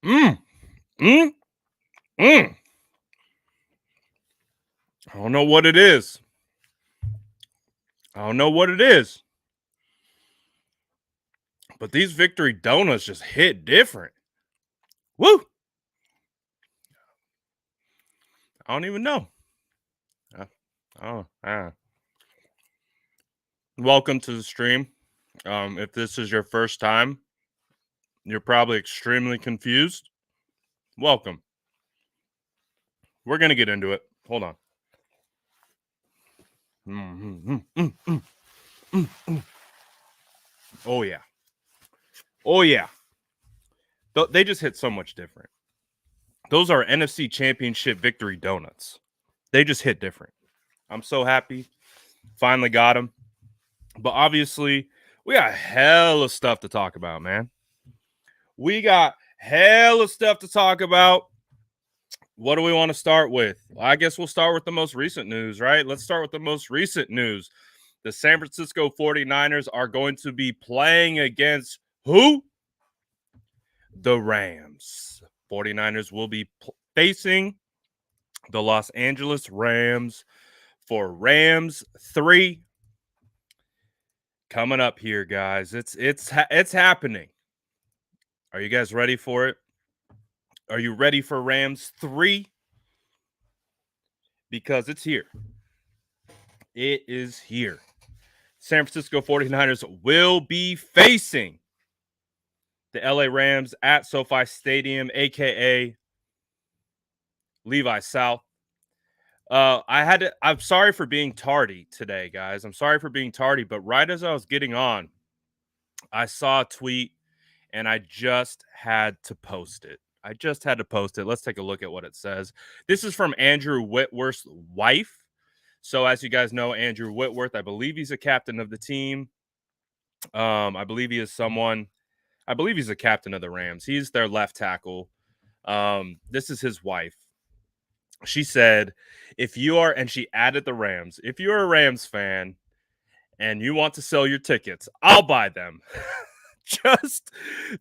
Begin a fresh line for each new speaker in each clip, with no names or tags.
Mm, mm, mm. I don't know what it is. I don't know what it is. But these victory donuts just hit different. Woo! I don't even know. Oh. Welcome to the stream. If this is your first time, you're probably extremely confused. Welcome. We're gonna get into it. Hold on. Oh yeah. Oh yeah. They just hit so much different. Those are NFC Championship victory donuts. They just hit different. I'm so happy. Finally got them. But obviously, we got hella stuff to talk about, man. We got hella stuff to talk about. What do we want to start with? I guess we'll start with the most recent news, right? Let's start with the most recent news. The San Francisco 49ers are going to be playing against who? The Rams. 49ers will be facing the Los Angeles Rams for Rams 3 coming up here, guys. It's happening. Are you guys ready for it? Are you ready for Rams 3? Because it's here. It is here. San Francisco 49ers will be facing the LA Rams at SoFi Stadium, aka Levi South. I'm sorry for being tardy today, guys. I'm sorry for being tardy, but right as I was getting on, I saw a tweet and I just had to post it. Let's take a look at what it says. This is from Andrew Whitworth's wife. So, as you guys know, Andrew Whitworth, I believe he's a captain of the team. I believe he's a captain of the Rams. He's their left tackle. This is his wife. She said, and she added the Rams. If you're a Rams fan and you want to sell your tickets, I'll buy them. Just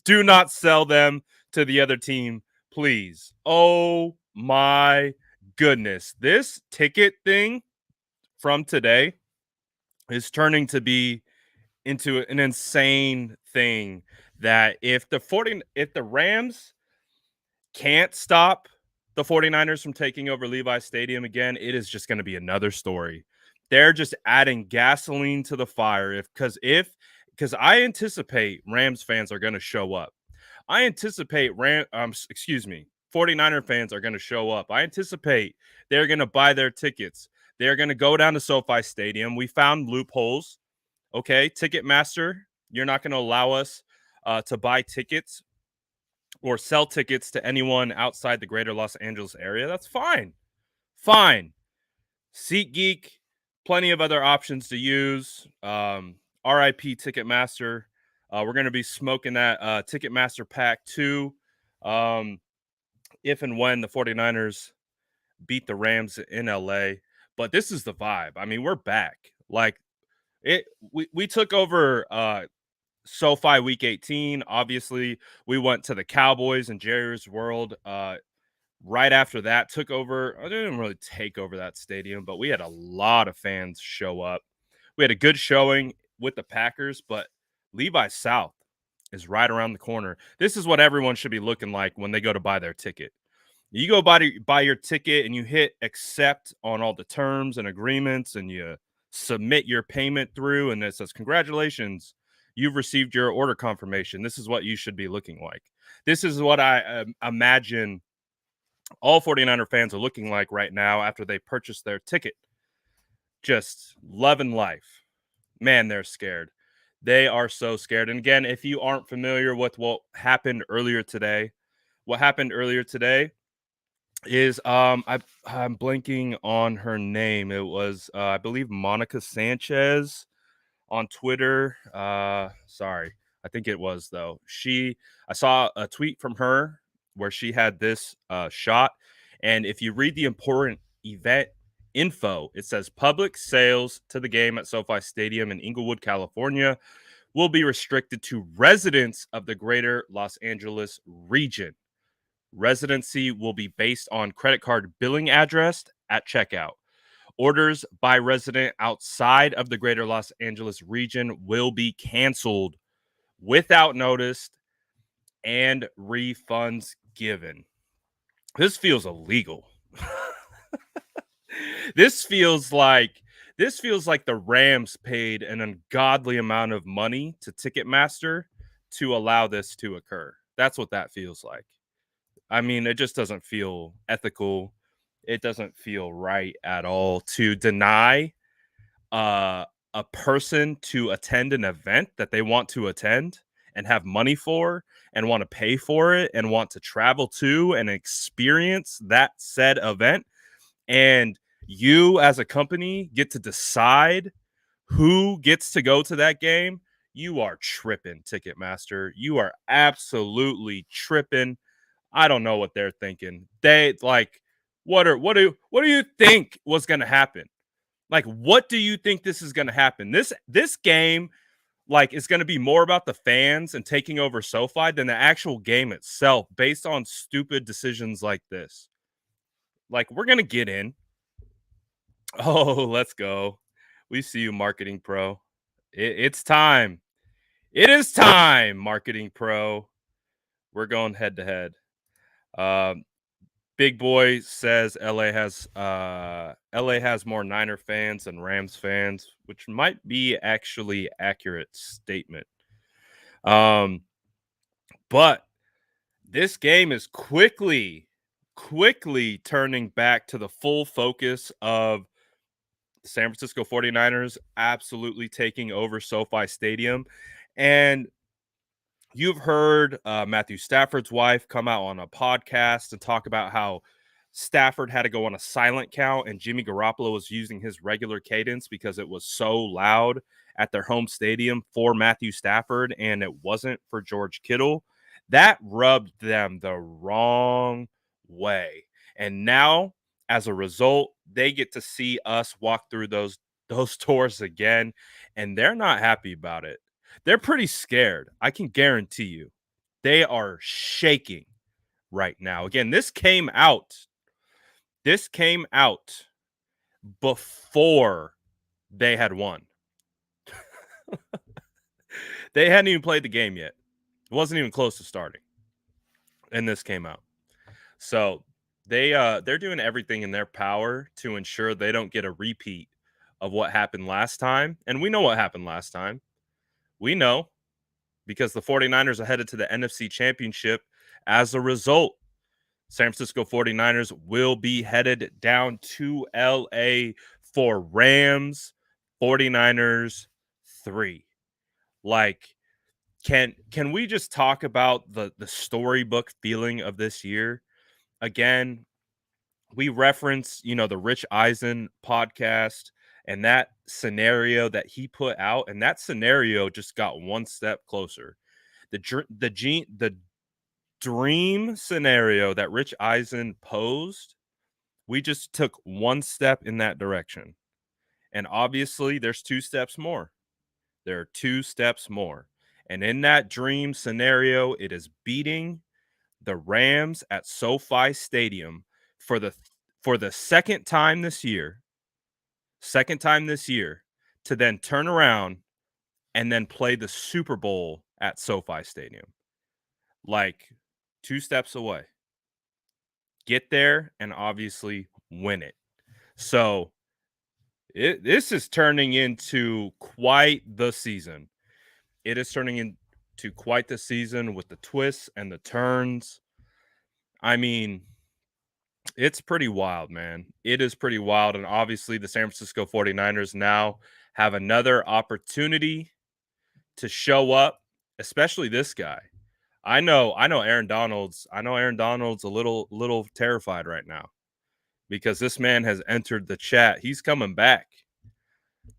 do not sell them to the other team, please. Oh my goodness. This ticket thing from today is turning to be into an insane thing that if the Rams can't stop the 49ers from taking over Levi Stadium again, it is just going to be another story. They're just adding gasoline to the fire because I anticipate Rams fans are going to show up. I anticipate 49er fans are going to show up. I anticipate they're going to buy their tickets. They're going to go down to SoFi Stadium. We found loopholes. Okay, Ticketmaster, you're not going to allow us to buy tickets or sell tickets to anyone outside the greater Los Angeles area. That's fine. Fine. SeatGeek, plenty of other options to use. RIP Ticketmaster. We're going to be smoking that Ticketmaster Pack 2 if and when the 49ers beat the Rams in LA. But this is the vibe. I mean, we're back. Like, we took over SoFi Week 18. Obviously, we went to the Cowboys and Jerry's World. Right after that, took over. I didn't really take over that stadium, but we had a lot of fans show up. We had a good showing with the Packers, but Levi South is right around the corner. This is what everyone should be looking like when they go to buy their ticket. You go buy your ticket and you hit accept on all the terms and agreements and you submit your payment through and it says, congratulations, you've received your order confirmation. This is what you should be looking like. This is what I imagine all 49er fans are looking like right now after they purchased their ticket. Just loving life. Man, they're scared. They are so scared. And again, if you aren't familiar with what happened earlier today is I'm blanking on her name. It was I believe Monica Sanchez on Twitter. Sorry. I think it was though. I saw a tweet from her where she had this shot, and if you read the important event info, it says public sales to the game at SoFi Stadium in Inglewood, California will be restricted to residents of the greater Los Angeles region. Residency will be based on credit card billing address at checkout. Orders by resident outside of the greater Los Angeles region will be canceled without notice and refunds given. This feels illegal. This feels like the Rams paid an ungodly amount of money to Ticketmaster to allow this to occur. That's what that feels like. I mean, it just doesn't feel ethical. It doesn't feel right at all to deny uh, a person to attend an event that they want to attend and have money for and want to pay for it and want to travel to and experience that said event. And you, as a company, get to decide who gets to go to that game. You are tripping, Ticketmaster. You are absolutely tripping. I don't know what they're thinking. They like what do you think was going to happen? Like, what do you think this is going to happen? This game like is going to be more about the fans and taking over SoFi than the actual game itself, based on stupid decisions like this. Like, we're going to get in. Oh, let's go. We see you, marketing pro. It's time. It is time, marketing pro. We're going head to head. Big Boy says LA has more Niner fans than Rams fans, which might be actually accurate statement. But this game is quickly turning back to the full focus of the San Francisco 49ers absolutely taking over SoFi Stadium. And you've heard Matthew Stafford's wife come out on a podcast and talk about how Stafford had to go on a silent count and Jimmy Garoppolo was using his regular cadence because it was so loud at their home stadium for Matthew Stafford and it wasn't for George Kittle. That rubbed them the wrong way. And now, as a result, they get to see us walk through those doors again, and they're not happy about it. They're pretty scared. I can guarantee you. They are shaking right now. Again, this came out before they had won. They hadn't even played the game yet. It wasn't even close to starting. And this came out. So they're doing everything in their power to ensure they don't get a repeat of what happened last time. And we know what happened last time. We know because the 49ers are headed to the NFC Championship. As a result, San Francisco 49ers will be headed down to LA for Rams 49ers 3. Like, can we just talk about the storybook feeling of this year? Again, we reference, the Rich Eisen podcast and that scenario that he put out, and that scenario just got one step closer. The dream scenario that Rich Eisen posed, we just took one step in that direction. And obviously, there's two steps more. There are two steps more. And in that dream scenario, it is beating the Rams at SoFi Stadium for the second time this year, to then turn around and then play the Super Bowl at SoFi Stadium. Like, two steps away. Get there and obviously win it. So this is turning into quite the season. It is turning into quite the season with the twists and the turns. I mean, it's pretty wild, man. It is pretty wild. And obviously, the San Francisco 49ers now have another opportunity to show up, especially this guy. I know Aaron Donald's a little terrified right now because this man has entered the chat. He's coming back.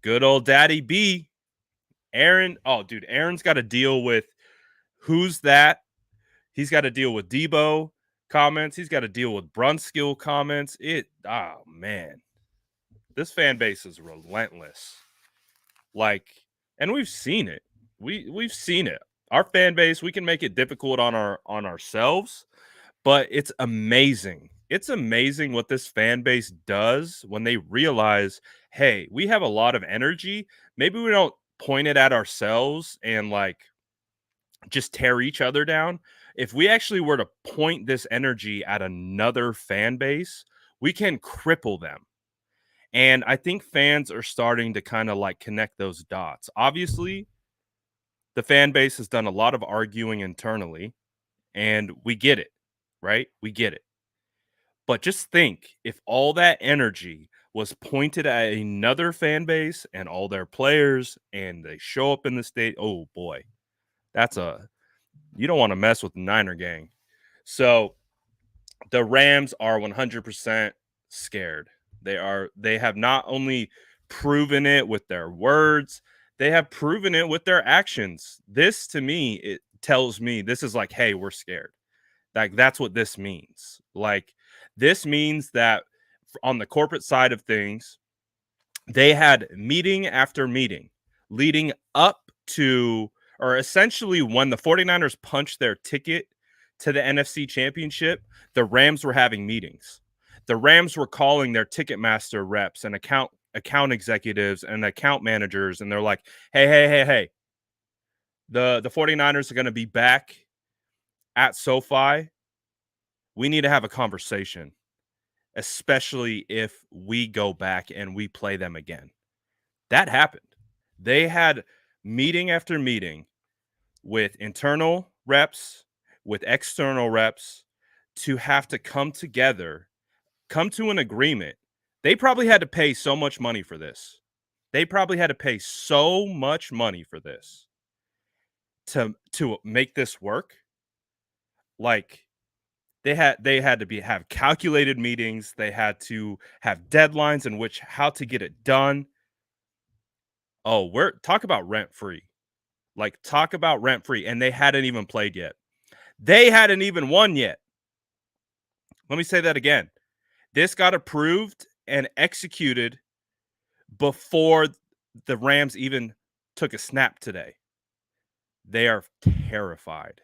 Good old Daddy B. Aaron. Oh, dude, Aaron's got to deal with who's that. He's got to deal with Debo comments. He's got to deal with Brunskill comments. Oh man, this fan base is relentless. Like, and we've seen it. We've seen it. Our fan base, we can make it difficult on ourselves, But it's amazing. It's amazing what this fan base does when they realize, hey, we have a lot of energy. Maybe we don't point it at ourselves and like just tear each other down. If we actually were to point this energy at another fan base, we can cripple them. And I think fans are starting to kind of like connect those dots. Obviously, the fan base has done a lot of arguing internally, and we get it, right? We get it. But just think if all that energy was pointed at another fan base and all their players and they show up in the state, oh boy, that's a you don't want to mess with the Niner gang. So the Rams are 100% scared. They have not only proven it with their words, they have proven it with their actions. This to me, it tells me this is like, hey, we're scared. Like that's what this means. Like this means that on the corporate side of things, they had meeting after meeting leading up to, or essentially when the 49ers punched their ticket to the NFC championship, the Rams were having meetings. The Rams were calling their Ticketmaster reps and account executives and account managers, and they're like, hey, the 49ers are going to be back at SoFi. We need to have a conversation, especially if we go back and we play them again. That happened. They had meeting after meeting with internal reps, with external reps to have to come together, come to an agreement. They probably had to pay so much money for this. They probably had to pay so much money for this to make this work. Like they had to be have calculated meetings, they had to have deadlines in which how to get it done. Oh, we're talk about rent free. Like talk about rent free, and they hadn't even played yet. They hadn't even won yet. Let me say that again. This got approved and executed before the Rams even took a snap today. They are terrified.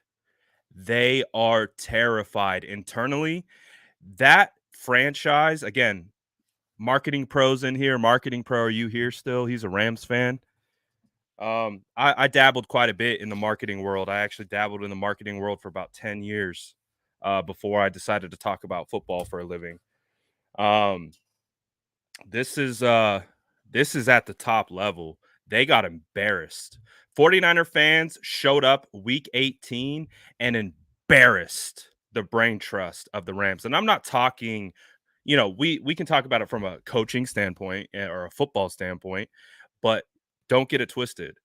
They are terrified internally. That franchise, again, marketing pros in here. Marketing pro, are you here still? He's a Rams fan. I dabbled quite a bit in the marketing world. I actually dabbled in the marketing world for about 10 years before I decided to talk about football for a living. Um, this is at the top level. They got embarrassed. 49er fans showed up week 18 and embarrassed the brain trust of the Rams. And I'm not talking, we can talk about it from a coaching standpoint or a football standpoint, but don't get it twisted.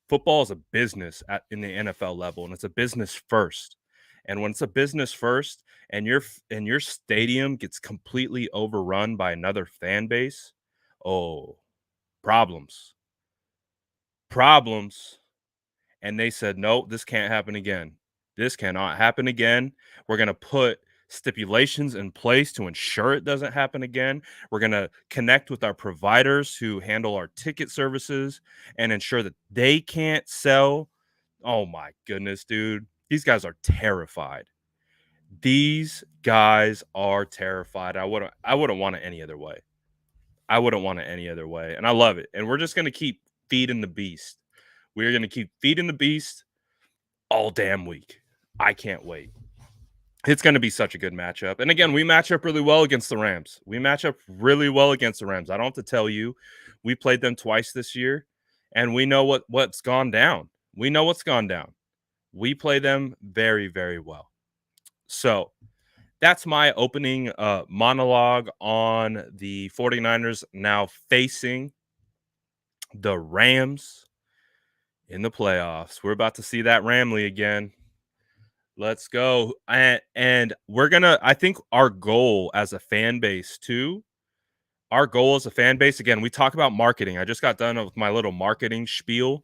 Football is a business in the NFL level, and it's a business first. And when it's a business first, and your stadium gets completely overrun by another fan base, oh, problems, problems. And they said, no, this can't happen again. This cannot happen again. We're going to put stipulations in place to ensure it doesn't happen again. We're going to connect with our providers who handle our ticket services and ensure that they can't sell. Oh my goodness, dude. These guys are terrified. These guys are terrified. I wouldn't want it any other way. I wouldn't want it any other way. And I love it. And we're just going to keep feeding the beast. We're going to keep feeding the beast all damn week. I can't wait. It's going to be such a good matchup. And again, we match up really well against the Rams. We match up really well against the Rams. I don't have to tell you. We played them twice this year, and we know what's gone down. We know what's gone down. We play them very, very well. So that's my opening monologue on the 49ers now facing the Rams in the playoffs. We're about to see that Ramley again. Let's go. And we're going to, I think our goal as a fan base too, our goal as a fan base, again, we talk about marketing. I just got done with my little marketing spiel.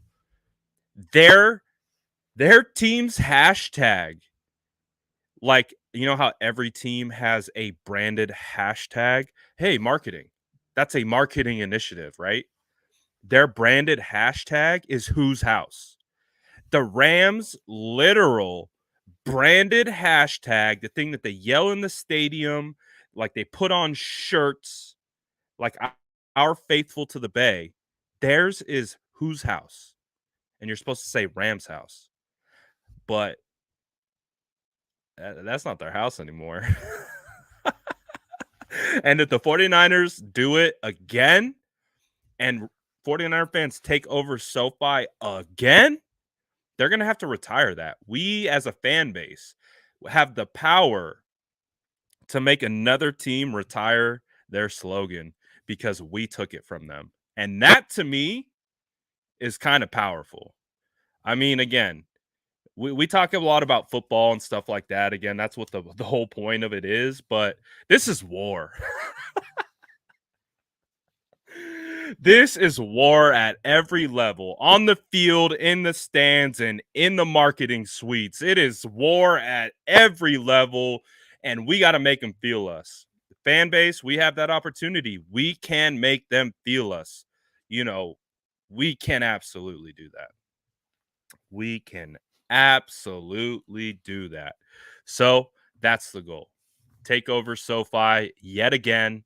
Their team's hashtag, like, you know how every team has a branded hashtag? Hey, marketing. That's a marketing initiative, right? Their branded hashtag is whose house. The Rams' literal branded hashtag, the thing that they yell in the stadium, like they put on shirts, like our faithful to the Bay. Theirs is whose house? And you're supposed to say Rams house. But that's not their house anymore. And if the 49ers do it again and 49er fans take over SoFi again, they're going to have to retire that. We as a fan base have the power to make another team retire their slogan because we took it from them. And that to me is kind of powerful. I mean, again, we talk a lot about football and stuff like that. Again, that's what the whole point of it is. But this is war. This is war at every level, on the field, in the stands, and in the marketing suites. It is war at every level, and we got to make them feel us. The fan base, we have that opportunity. We can make them feel us. You know, we can absolutely do that. We can absolutely do that. So that's the goal. Take over SoFi yet again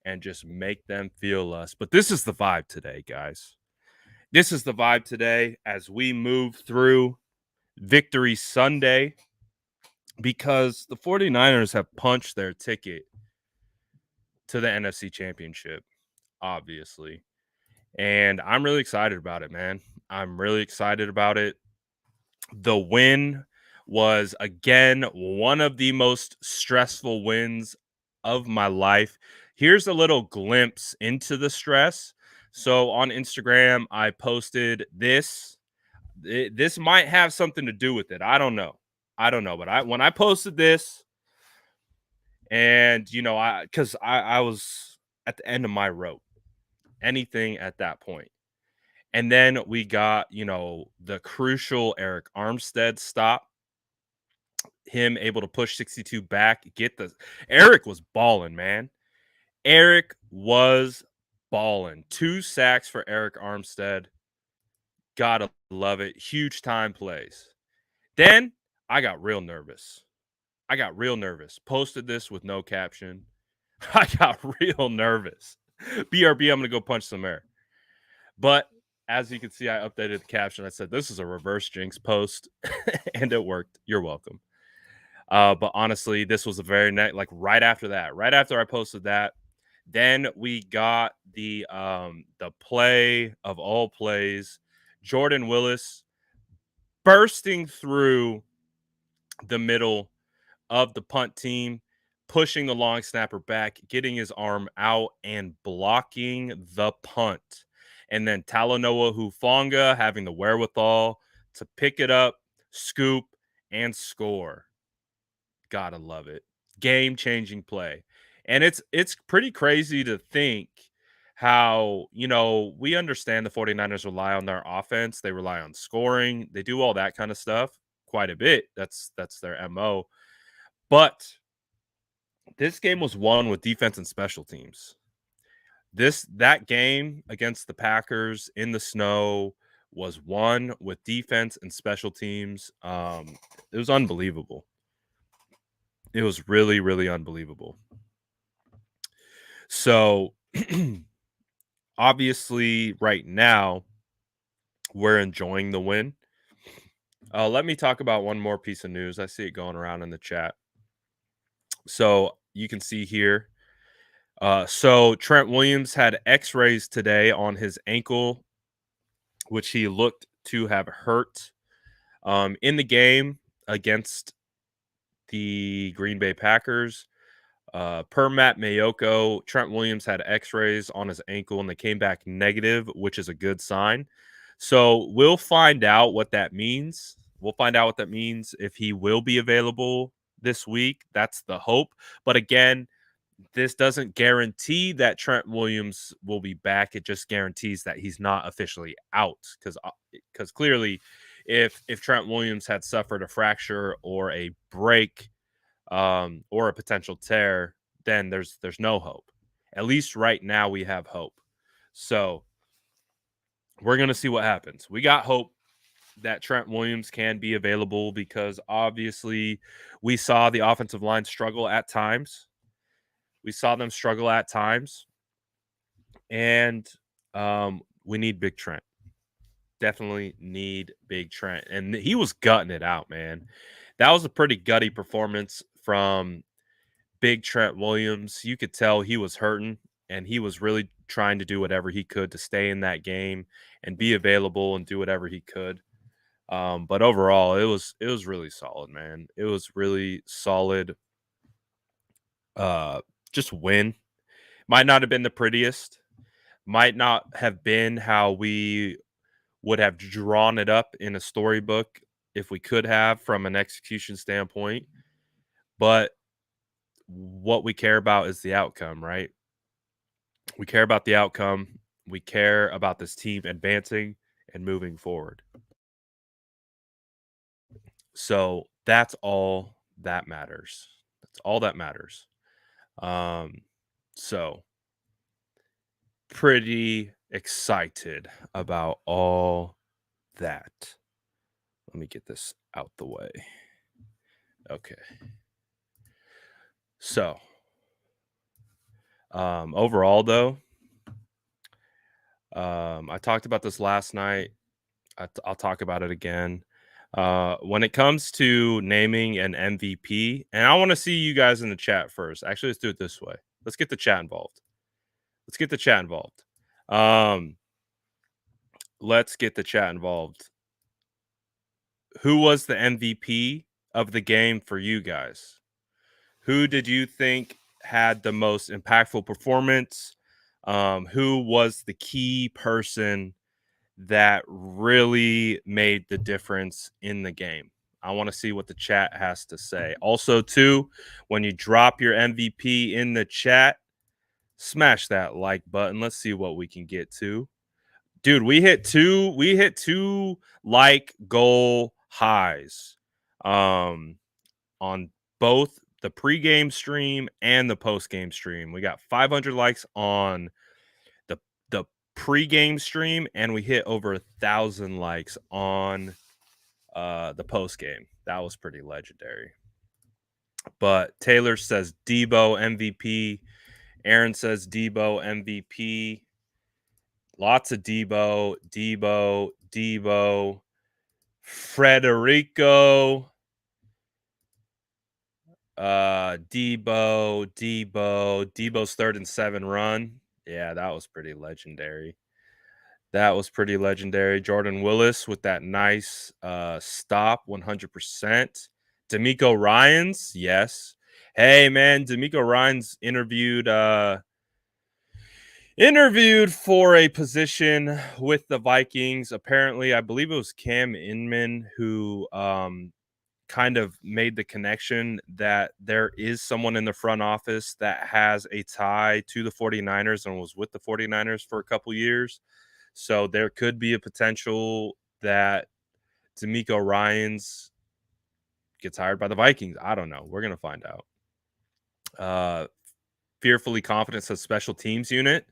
and just make them feel us. But this is the vibe today, guys. This is the vibe today as we move through Victory Sunday because the 49ers have punched their ticket to the NFC Championship, obviously. And I'm really excited about it, man. I'm really excited about it. The win was, again, one of the most stressful wins of my life. Here's a little glimpse into the stress. So on Instagram, I posted this. This might have something to do with it. I don't know. But when I posted this, and because I was at the end of my rope, anything at that point. And then we got, the crucial Eric Armstead stop, him able to push 62 back, Eric was balling, man. Eric was balling. 2 sacks for Eric Armstead. Gotta love it. Huge time plays. Then I got real nervous. Posted this with no caption. I got real nervous. BRB, I'm gonna go punch some air. But as you can see, I updated the caption. I said, this is a reverse jinx post, and it worked. You're welcome. But honestly, this was a very right after that, right after I posted that, then we got the play of all plays, Jordan Willis bursting through the middle of the punt team, pushing the long snapper back, getting his arm out and blocking the punt. And then Talanoa Hufanga having the wherewithal to pick it up, scoop, and score. Gotta love it. Game-changing play. And it's pretty crazy to think how, we understand the 49ers rely on their offense. They rely on scoring. They do all that kind of stuff quite a bit. That's their MO. But this game was won with defense and special teams. That game against the Packers in the snow was won with defense and special teams. It was unbelievable. It was really, really unbelievable. So, obviously, right now, we're enjoying the win. Let me talk about one more piece of news. I see it going around in the chat. So, you can see here. So, Trent Williams had x-rays today on his ankle, which he looked to have hurt in the game against the Green Bay Packers. Per Matt Mayoko, Trent Williams had x-rays on his ankle and they came back negative, which is a good sign. So we'll find out what that means. If he will be available this week. That's the hope. But again, this doesn't guarantee that Trent Williams will be back. It just guarantees that he's not officially out because clearly if Trent Williams had suffered a fracture or a break or a potential tear, then there's no hope. At least right now we have hope. So we're going to see what happens. We got hope. that Trent Williams can be available because obviously we saw the offensive line struggle at times. We saw them struggle at times, and we need Big Trent. Definitely need Big Trent. And he was gutting it out, man. That was a pretty gutty performance from Big Trent Williams. You could tell he was hurting and he was really trying to do whatever he could to stay in that game and be available and do whatever he could. But overall, it was really solid, man. It was really solid. Uh, just win. Might not have been the prettiest. Might not have been how we would have drawn it up in a storybook if we could have from an execution standpoint. But what we care about is the outcome, right? We care about the outcome. We care about this team advancing and moving forward. So that's all that matters. That's all that matters. Um, so pretty excited about all that. Let me get this out the way. Okay. So, overall though, I talked about this last night. I'll talk about it again. When it comes to naming an MVP, and I want to see you guys in the chat first. Actually, let's do it this way. Let's get the chat involved. Let's get the chat involved. Let's get the chat involved. Who was the MVP of the game for you guys? Who did you think had the most impactful performance? Who was the key person that really made the difference in the game? I want to see what the chat has to say. Also, too, when you drop your MVP in the chat, smash that like button. Let's see what we can get to. Dude, we hit two like goal highs on both the pregame stream and the postgame stream. We got 500 likes on the pregame stream, and we hit over 1,000 likes on the postgame. That was pretty legendary. But Taylor says Debo MVP. Aaron says Debo MVP. Lots of Debo. Frederico. Debo's 3rd and 7 run. Yeah, that was pretty legendary. Jordan Willis with that nice stop, 100%. D'Amico Ryans, yes. Hey man, D'Amico Ryans interviewed for a position with the Vikings. Apparently, I believe it was Cam Inman who kind of made the connection that there is someone in the front office that has a tie to the 49ers and was with the 49ers for a couple years. So there could be a potential that D'Amico Ryans gets hired by the Vikings. I don't know. We're going to find out. Fearfully Confident says special teams unit.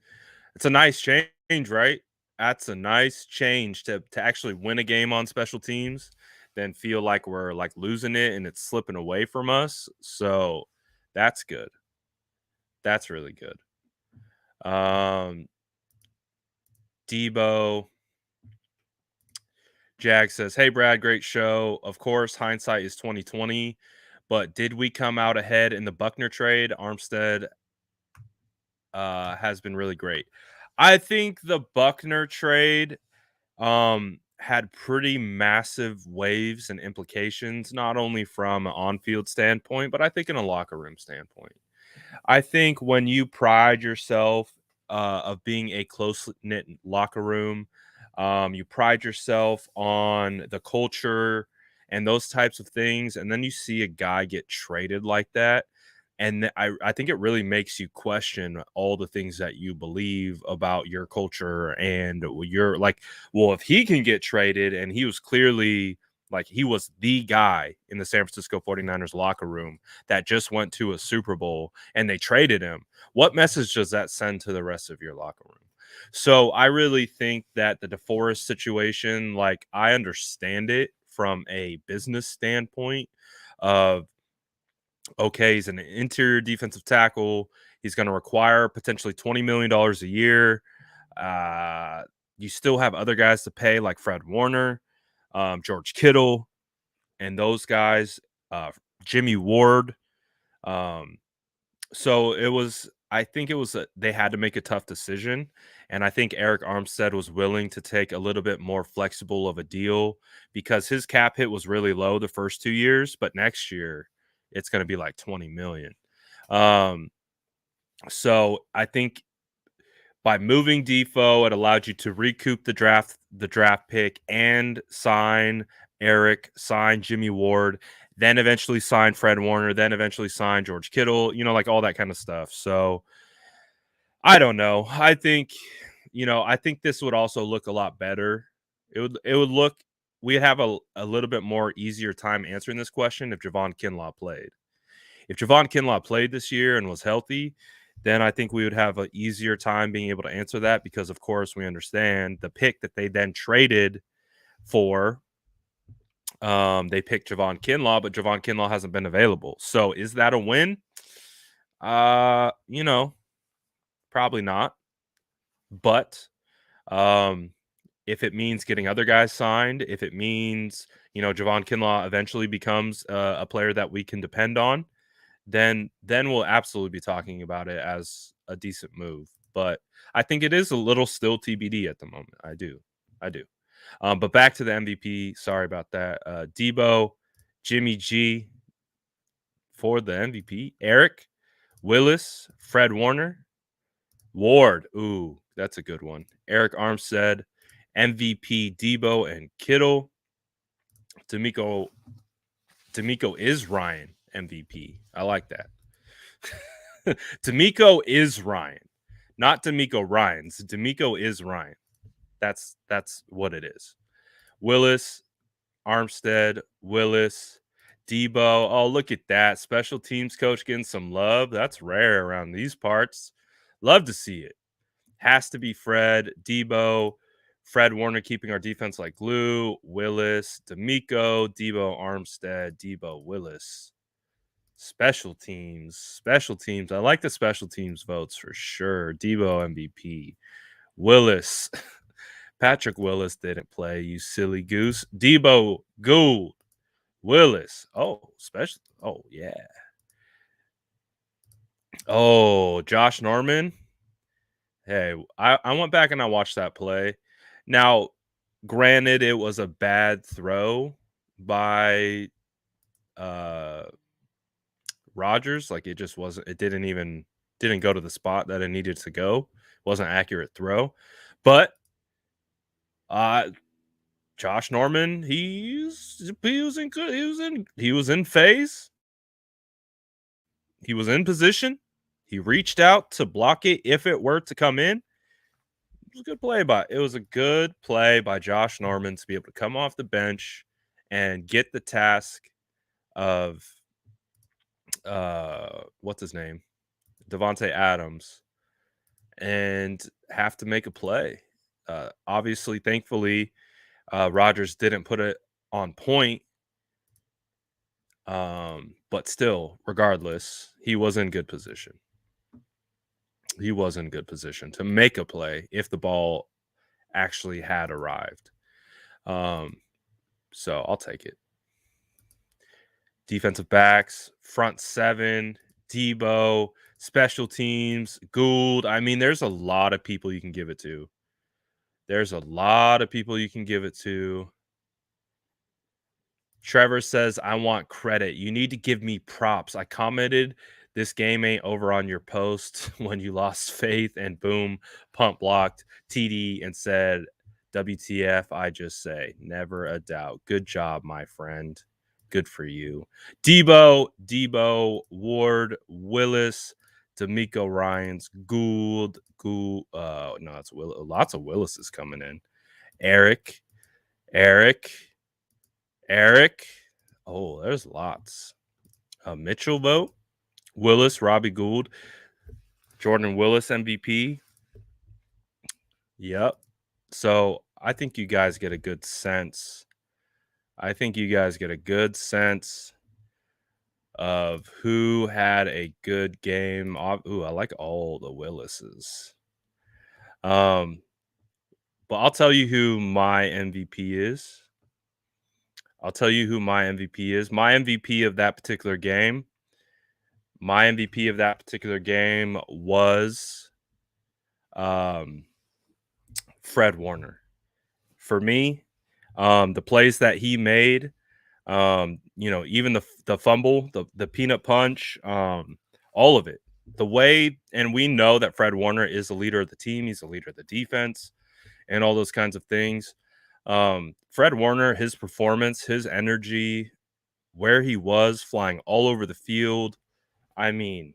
It's a nice change, right? That's a nice change to actually win a game on special teams than feel like we're like losing it and it's slipping away from us. So that's good. That's really good. Debo Jag says, "Hey Brad, great show. Of course, hindsight is 2020, but did we come out ahead in the Buckner trade? Armstead has been really great. I think the Buckner trade had pretty massive waves and implications, not only from an on-field standpoint, but I think in a locker room standpoint. I think when you pride yourself of being a close-knit locker room, you pride yourself on the culture and those types of things, and then you see a guy get traded like that, and I think it really makes you question all the things that you believe about your culture and you're like, well, if he can get traded and he was clearly like he was the guy in the San Francisco 49ers locker room that just went to a Super Bowl and they traded him. What message does that send to the rest of your locker room? So I really think that the DeForest situation, like I understand it from a business standpoint of okay, he's an interior defensive tackle. He's going to require potentially $20 million a year. Uh, you still have other guys to pay, like Fred Warner, George Kittle, and those guys, uh, Jimmy Ward. Um, so it was, I think it was, they had to make a tough decision. And I think Eric Armstead was willing to take a little bit more flexible of a deal because his cap hit was really low the first 2 years, but next year it's going to be like 20 million. Um, so I think by moving Defoe, it allowed you to recoup the draft pick and sign Eric, sign Jimmy Ward, then eventually sign Fred Warner, then eventually sign George Kittle, like all that kind of stuff. So I don't know. I think this would also look a lot better. It would look we'd have a little bit more easier time answering this question if Javon Kinlaw played. If Javon Kinlaw played this year and was healthy, then I think we would have an easier time being able to answer that because, of course, we understand the pick that they then traded for. They picked Javon Kinlaw, but Javon Kinlaw hasn't been available. So is that a win? Uh, you know, Probably not. But um, if it means getting other guys signed, if it means Javon Kinlaw eventually becomes a player that we can depend on, then we'll absolutely be talking about it as a decent move. But I think it is a little still TBD at the moment. I do. But back to the MVP. Sorry about that. Debo, Jimmy G for the MVP. Eric, Willis, Fred Warner, Ward. Ooh, that's a good one. Eric Armstead, MVP Debo and Kittle. D'Amico is Ryan MVP. I like that. D'Amico is Ryan, not D'Amico Ryans. D'Amico is Ryan. That's what it is. Willis, Armstead, Willis, Debo. Oh, look at that. Special teams coach getting some love. That's rare around these parts. Love to see it. Has to be Fred, Debo, Fred Warner keeping our defense like glue, Willis, D'Amico, Debo, Armstead, Debo, Willis. Special teams. I like the special teams votes for sure. Debo MVP. Willis. Patrick Willis didn't play, you silly goose. Debo Gould. Willis. Oh, special. Oh, yeah. Oh, Josh Norman. Hey, I went back and I watched that play. Now, granted, it was a bad throw by Rodgers. Like it just wasn't. It didn't go to the spot that it needed to go. Wasn't an accurate throw, but uh, Josh Norman, he was in good. He was in phase. He was in position. He reached out to block it if it were to come in. It was a good play by Josh Norman to be able to come off the bench and get the task of what's his name? Devontae Adams and have to make a play. Obviously, thankfully, Rodgers didn't put it on point. But still, regardless, he was in good position. He was in good position to make a play if the ball actually had arrived. So I'll take it. Defensive backs, front seven, Debo, special teams, Gould. I mean, there's a lot of people you can give it to. Trevor says, I want credit. You need to give me props. I commented, this game ain't over on your post when you lost faith and boom, pump blocked TD and said, WTF, I just say, never a doubt. Good job, my friend. Good for you. Debo, Ward, Willis, D'Amico Ryans, Gould. No, it's lots of Willis's coming in. Eric. Oh, there's lots. Mitchell vote. Willis, Robbie Gould, Jordan Willis MVP. Yep. So I think you guys get a good sense. I think you guys get a good sense of who had a good game. Ooh, I like all the Willises. Um, but I'll tell you who my MVP is. I'll tell you who my MVP is. My MVP of that particular game was um, Fred Warner. For me, the plays that he made, even the fumble, the peanut punch, all of it. The way, and we know that Fred Warner is the leader of the team. He's the leader of the defense, and all those kinds of things. Fred Warner, his performance, his energy, where he was flying all over the field. I mean,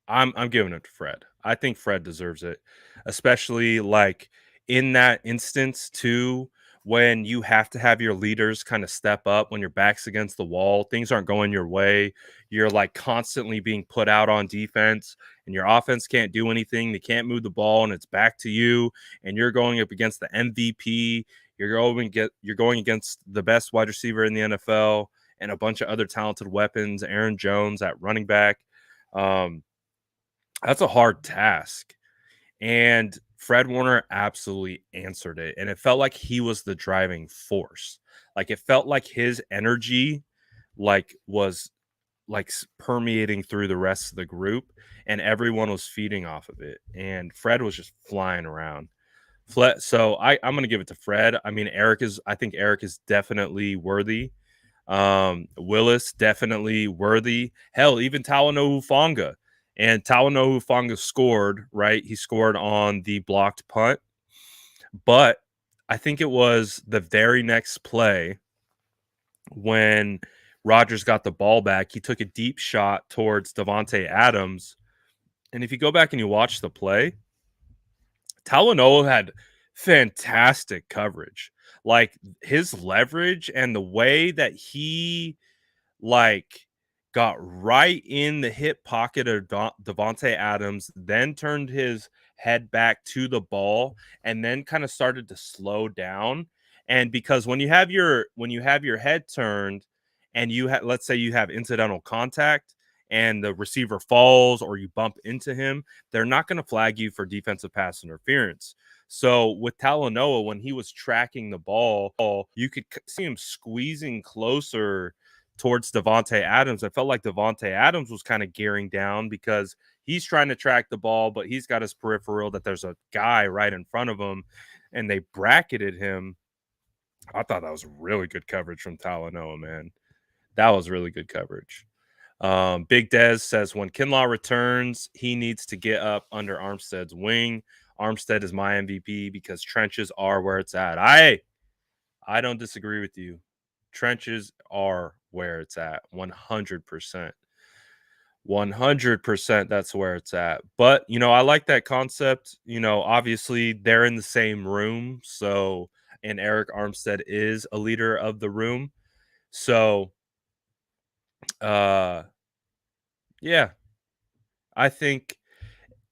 I'm giving it to Fred. I think Fred deserves it, especially like in that instance too, when you have to have your leaders kind of step up when your back's against the wall, things aren't going your way. You're like constantly being put out on defense, and your offense can't do anything. They can't move the ball, and it's back to you. And you're going up against the MVP. You're going against the best wide receiver in the NFL and a bunch of other talented weapons. Aaron Jones at running back. Um, that's a hard task. And Fred Warner absolutely answered it. And it felt like he was the driving force. Like it felt like his energy was permeating through the rest of the group and everyone was feeding off of it. And Fred was just flying around. So I'm gonna give it to Fred. I mean, I think Eric is definitely worthy. Willis definitely worthy. Hell, even Talanoa Hufanga. And Talanoa Hufanga scored, right? He scored on the blocked punt. But I think it was the very next play when Rodgers got the ball back. He took a deep shot towards Davante Adams. And if you go back and you watch the play, Talanoa had fantastic coverage. Like his leverage and the way that he like got right in the hip pocket of Davante Adams, then turned his head back to the ball, and then kind of started to slow down. And because when you have your head turned, and let's say you have incidental contact, and the receiver falls or you bump into him, they're not going to flag you for defensive pass interference. So with Talanoa, when he was tracking the ball, you could see him squeezing closer towards Davante Adams. I felt like Davante Adams was kind of gearing down because he's trying to track the ball, but he's got his peripheral that there's a guy right in front of him, and they bracketed him. I thought that was really good coverage from Talanoa, man. That was really good coverage. Big Dez says when Kinlaw returns, he needs to get up under Armstead's wing. Armstead is my MVP because trenches are where it's at. I don't disagree with you. Trenches are where it's at. 100%. 100% that's where it's at. But, I like that concept. Obviously they're in the same room. So, and Eric Armstead is a leader of the room. So, uh, yeah, I think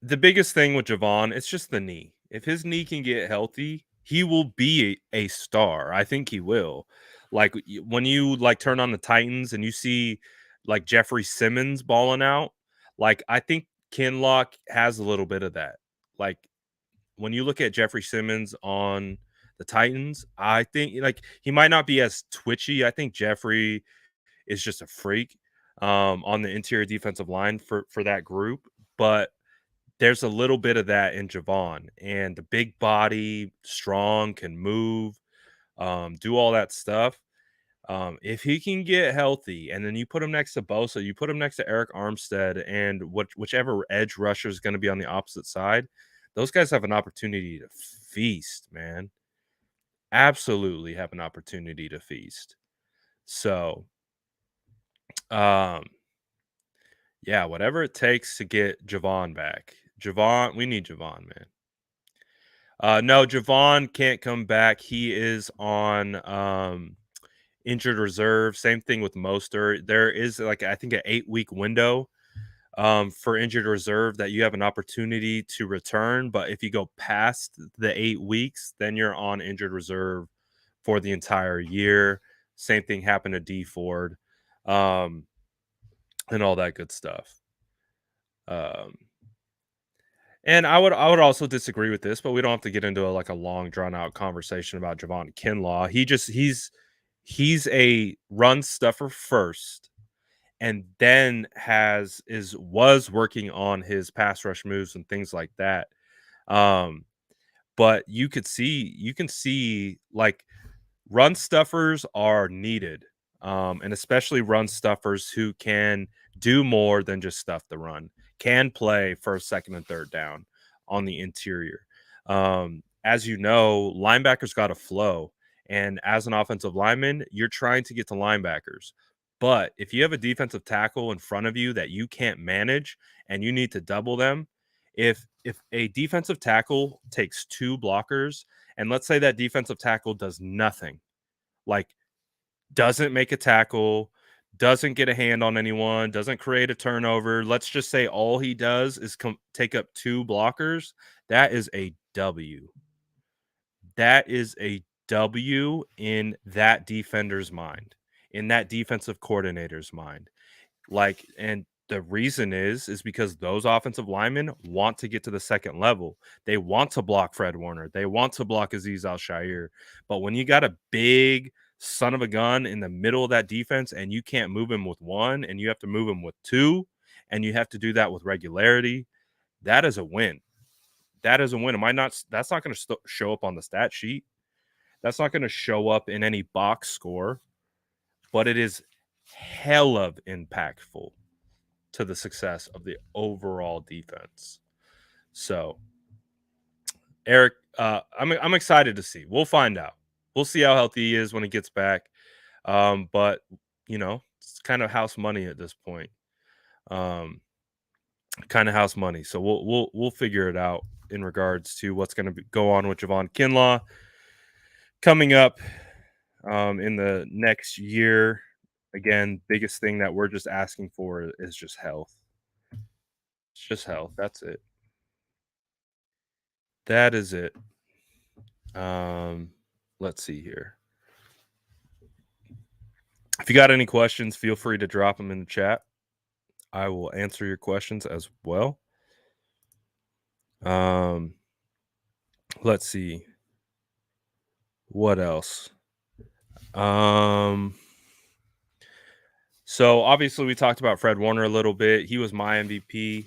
the biggest thing with Javon, it's just the knee. If his knee can get healthy, he will be a star. I think he will. Like when you turn on the Titans and you see like Jeffrey Simmons balling out, like I think Kinlock has a little bit of that. Like when you look at Jeffrey Simmons on the Titans, I think like he might not be as twitchy. I think Jeffrey is just a freak on the interior defensive line for that group, but there's a little bit of that in Javon, and the big body, strong, can move, do all that stuff. If he can get healthy, and then you put him next to Bosa, you put him next to Eric Armstead, and whichever edge rusher is going to be on the opposite side, those guys have an opportunity to feast, man. Absolutely have an opportunity to feast. So, um, yeah, whatever it takes to get Javon back. Javon, we need Javon, man. No, Javon can't come back. He is on injured reserve. Same thing with Mostert. There is like I think an 8-week window for injured reserve that you have an opportunity to return. But if you go past the 8 weeks, then you're on injured reserve for the entire year. Same thing happened to D Ford, um, and all that good stuff. Um, and I would also disagree with this, but we don't have to get into like a long drawn out conversation about Javon Kinlaw. He's a run stuffer first, and then was working on his pass rush moves and things like that. Um, but you can see like run stuffers are needed, and especially run stuffers who can do more than just stuff the run, can play first, second, and third down on the interior. As you know, linebackers got to flow, and as an offensive lineman, you're trying to get to linebackers. But if you have a defensive tackle in front of you that you can't manage and you need to double them, if a defensive tackle takes two blockers, and let's say that defensive tackle does nothing, like doesn't make a tackle, doesn't get a hand on anyone, doesn't create a turnover. Let's just say all he does is take up two blockers. That is a W. That is a W in that defender's mind, in that defensive coordinator's mind. Like, and the reason is because those offensive linemen want to get to the second level. They want to block Fred Warner. They want to block Aziz Al-Shaair. But when you got a big son of a gun in the middle of that defense and you can't move him with one and you have to move him with two and you have to do that with regularity, that is a win. That is a win. Am I not? That's not going to show up on the stat sheet. That's not going to show up in any box score, but it is hella impactful to the success of the overall defense. So, Eric, I'm excited to see. We'll find out. We'll see how healthy he is when he gets back. But it's kind of house money at this point. Um, kind of house money. So we'll figure it out in regards to what's going to go on with Javon Kinlaw coming up in the next year. Again, biggest thing that we're just asking for is just health. It's just health. That's it. That is it. Um, let's see here. If you got any questions, feel free to drop them in the chat. I will answer your questions as well. Let's see. What else? So obviously we talked about Fred Warner a little bit. He was my MVP.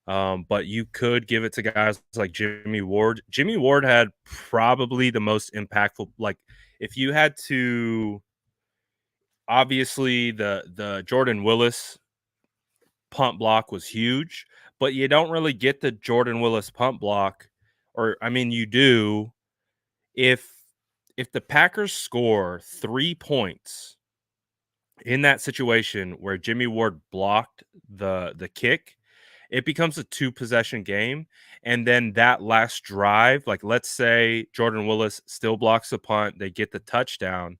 But you could give it to guys like Jimmy Ward. Jimmy Ward had probably the most impactful, like if you had to, obviously the Jordan Willis punt block was huge, but you don't really get the Jordan Willis punt block, or I mean you do if the Packers score 3 points in that situation where Jimmy Ward blocked the kick, it becomes a 2-possession game. And then that last drive, like let's say Jordan Willis still blocks the punt, they get the touchdown.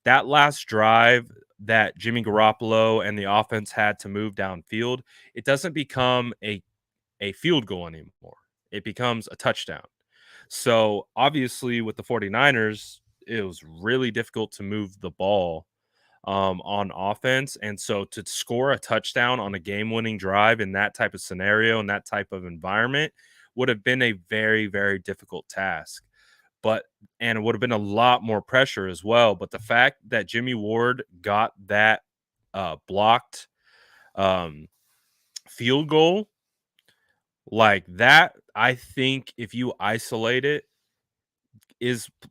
That last drive that Jimmy Garoppolo and the offense had to move downfield, it doesn't become a field goal anymore. It becomes a touchdown. So obviously with the 49ers, it was really difficult to move the ball on offense. And so to score a touchdown on a game winning drive in that type of scenario and that type of environment would have been a very, very difficult task. And it would have been a lot more pressure as well. But the fact that Jimmy Ward got that blocked field goal like that, I think if you isolate it,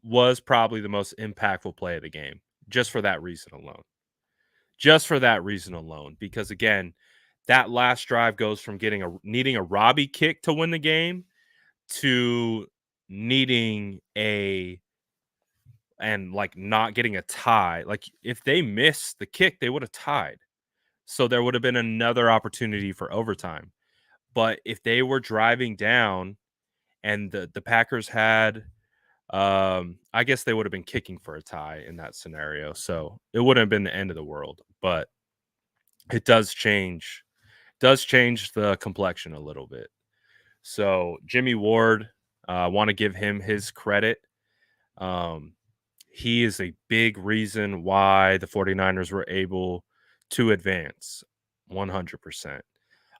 was probably the most impactful play of the game, just for that reason alone. Just for that reason alone, because again, that last drive goes from needing a Robbie kick to win the game to needing not getting a tie. Like if they missed the kick, they would have tied. So there would have been another opportunity for overtime. But if they were driving down and the Packers had I guess they would have been kicking for a tie in that scenario. So it wouldn't have been the end of the world, but it does change does change the complexion a little bit. So Jimmy Ward, I want to give him his credit. Um, he is a big reason why the 49ers were able to advance 100%.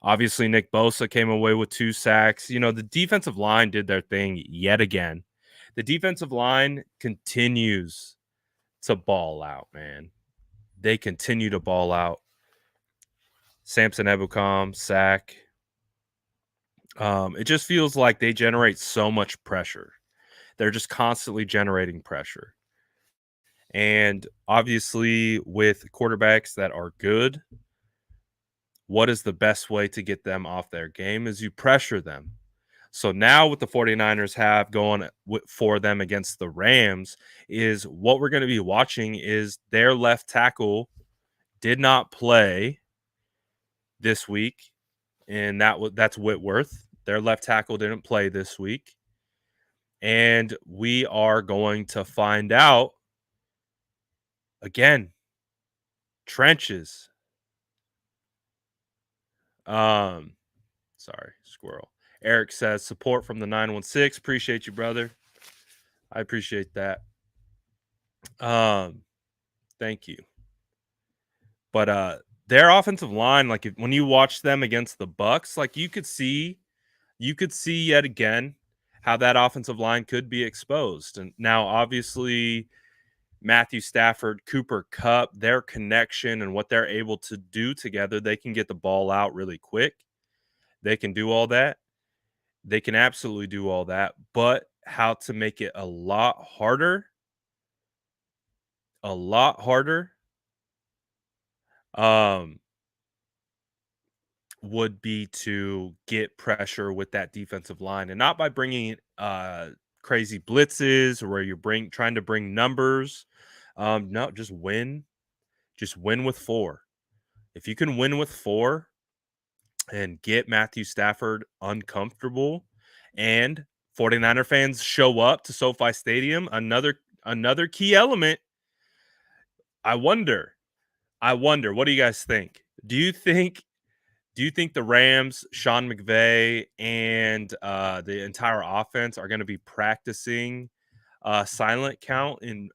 Obviously, Nick Bosa came away with 2 sacks. You know, the defensive line did their thing yet again. The defensive line continues to ball out, man. They continue to ball out. Samson Ebukam, sack. It just feels like they generate so much pressure. They're just constantly generating pressure. And obviously, with quarterbacks that are good, what is the best way to get them off their game is you pressure them. So now what the 49ers have going for them against the Rams is what we're going to be watching is their left tackle did not play this week, and that's Whitworth. Their left tackle didn't play this week. And we are going to find out again, trenches. Sorry, squirrel. Eric says support from the 916. Appreciate you, brother. I appreciate that. Thank you. But their offensive line, like when you watch them against the Bucks, like you could see yet again how that offensive line could be exposed. And now obviously Matthew Stafford, Cooper Kupp, their connection and what they're able to do together, they can get the ball out really quick. They can do all that. They can absolutely do all that, but how to make it a lot harder, um, would be to get pressure with that defensive line, and not by bringing crazy blitzes or where you're trying to bring numbers. No, just win. Just win with 4. If you can win with 4 and get Matthew Stafford uncomfortable and 49er fans show up to SoFi Stadium, another key element. I wonder, what do you guys think? Do you think the Rams, Sean McVay, and the entire offense are going to be practicing silent count in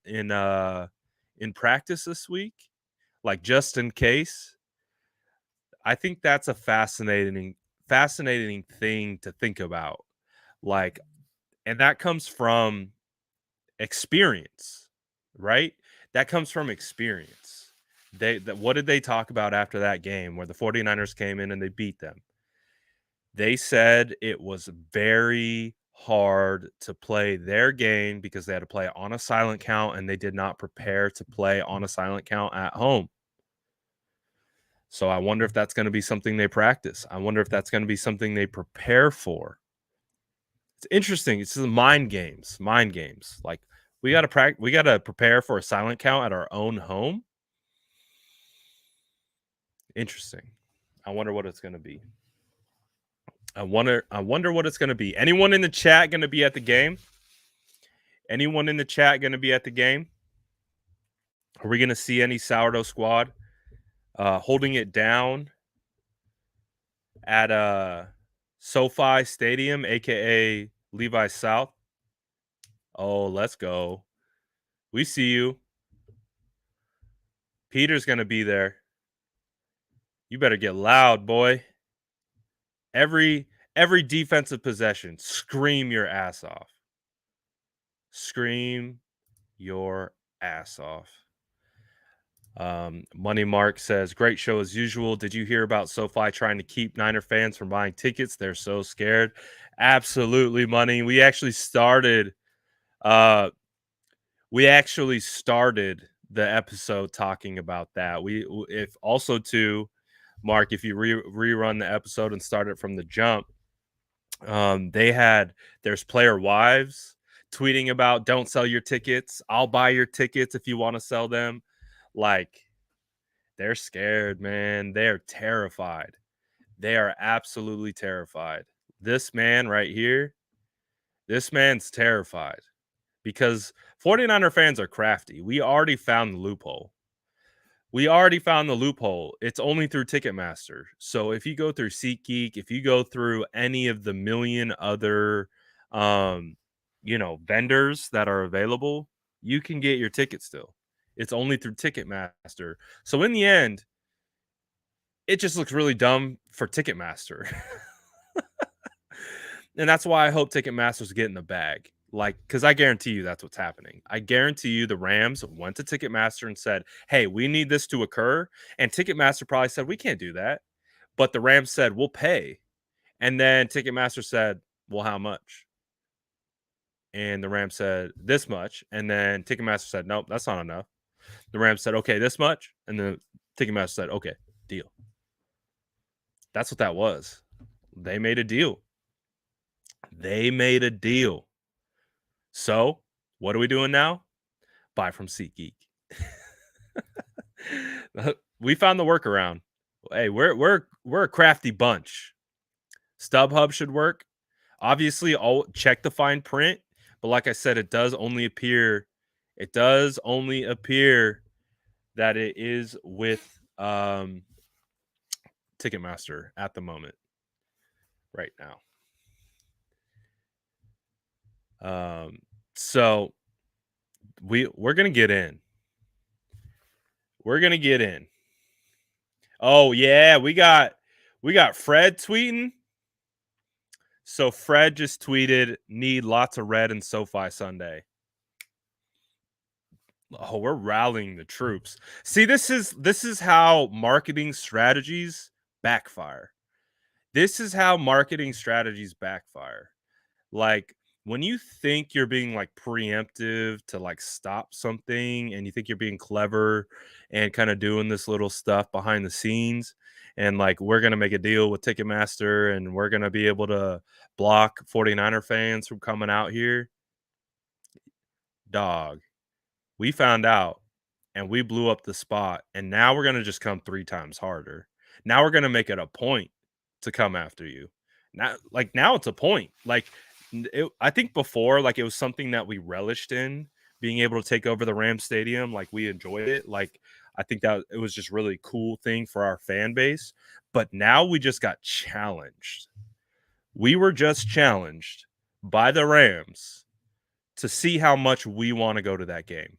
practice this week, like just in case? I think that's a fascinating thing to think about. Like, and that comes from experience, right? That comes from experience. What did they talk about after that game where the 49ers came in and they beat them? They said it was very hard to play their game because they had to play on a silent count and they did not prepare to play on a silent count at home. So I wonder if that's going to be something they practice. I wonder if that's going to be something they prepare for. It's interesting. It's the mind games. Like we got to prepare for a silent count at our own home. Interesting. I wonder what it's going to be. I wonder what it's going to be. Anyone in the chat going to be at the game? Anyone in the chat going to be at the game? Are we going to see any sourdough squad holding it down at SoFi Stadium, aka Levi South? Oh, let's go. We see you. Peter's going to be there. You better get loud, boy. Every defensive possession, scream your ass off. Scream your ass off. Money Mark says, great show as usual. Did you hear about SoFi trying to keep Niner fans from buying tickets? They're so scared. Absolutely, Money. We actually started the episode talking about that. If also too, Mark, if you rerun the episode and start it from the jump, there's player wives tweeting about don't sell your tickets. I'll buy your tickets if you want to sell them. Like, they're scared, man. They're terrified. They are absolutely terrified. This man right here, this man's terrified because 49er fans are crafty. We already found the loophole. We already found the loophole. It's only through Ticketmaster. So if you go through SeatGeek, if you go through any of the million other, um, vendors that are available, you can get your ticket still. It's only through Ticketmaster. So in the end, it just looks really dumb for Ticketmaster. And that's why I hope Ticketmaster's getting the bag. Like, because I guarantee you that's what's happening. I guarantee you the Rams went to Ticketmaster and said, "Hey, we need this to occur." And Ticketmaster probably said, "We can't do that." But the Rams said, "We'll pay." And then Ticketmaster said, "Well, how much?" And the Rams said, "This much." And then Ticketmaster said, "Nope, that's not enough." The Rams said, "Okay, this much." And then Ticketmaster said, "Okay, deal." That's what that was. They made a deal. They made a deal. So, what are we doing now? Buy from SeatGeek. We found the workaround. Hey, we're a crafty bunch. StubHub should work. Obviously, all check the fine print, but like I said, it does only appear that it is with Ticketmaster at the moment, right now. So we're gonna get in. We're gonna get in. Oh yeah, we got Fred tweeting. So Fred just tweeted, "Need lots of red in SoFi Sunday." Oh, we're rallying the troops. See, this is how marketing strategies backfire. This is how marketing strategies backfire. Like when you think you're being like preemptive to like stop something and you think you're being clever and kind of doing this little stuff behind the scenes and like we're going to make a deal with Ticketmaster and we're going to be able to block 49er fans from coming out here, dog. We found out and we blew up the spot and now we're going to just come 3 times harder. Now we're going to make it a point to come after you. Now it's a point. Like I think before like it was something that we relished in being able to take over the Ram Stadium, like we enjoyed it. Like I think that it was just really cool thing for our fan base, but now we just got challenged. We were just challenged by the Rams to see how much we want to go to that game.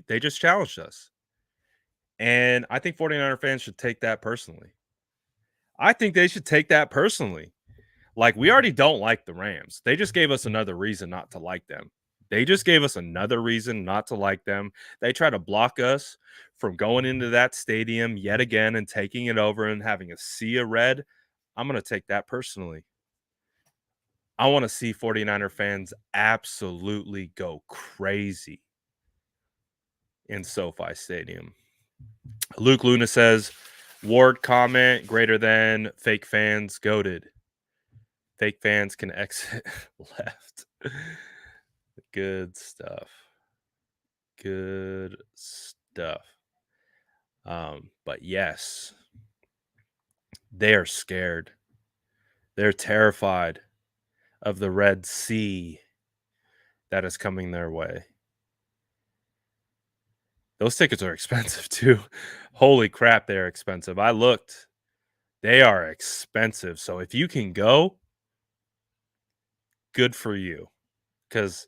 They just challenged us. And I think 49er fans should take that personally. I think they should take that personally. Like, we already don't like the Rams. They just gave us another reason not to like them. They just gave us another reason not to like them. They try to block us from going into that stadium yet again and taking it over and having a sea of red. I'm going to take that personally. I want to see 49er fans absolutely go crazy in SoFi Stadium. Luke Luna says, Ward comment greater than fake fans goated. Fake fans can exit left. Good stuff. Good stuff. But yes, they are scared. They're terrified of the Red Sea that is coming their way. Those tickets are expensive too. Holy crap, they're expensive. I looked. They are expensive. So if you can go, good for you. Because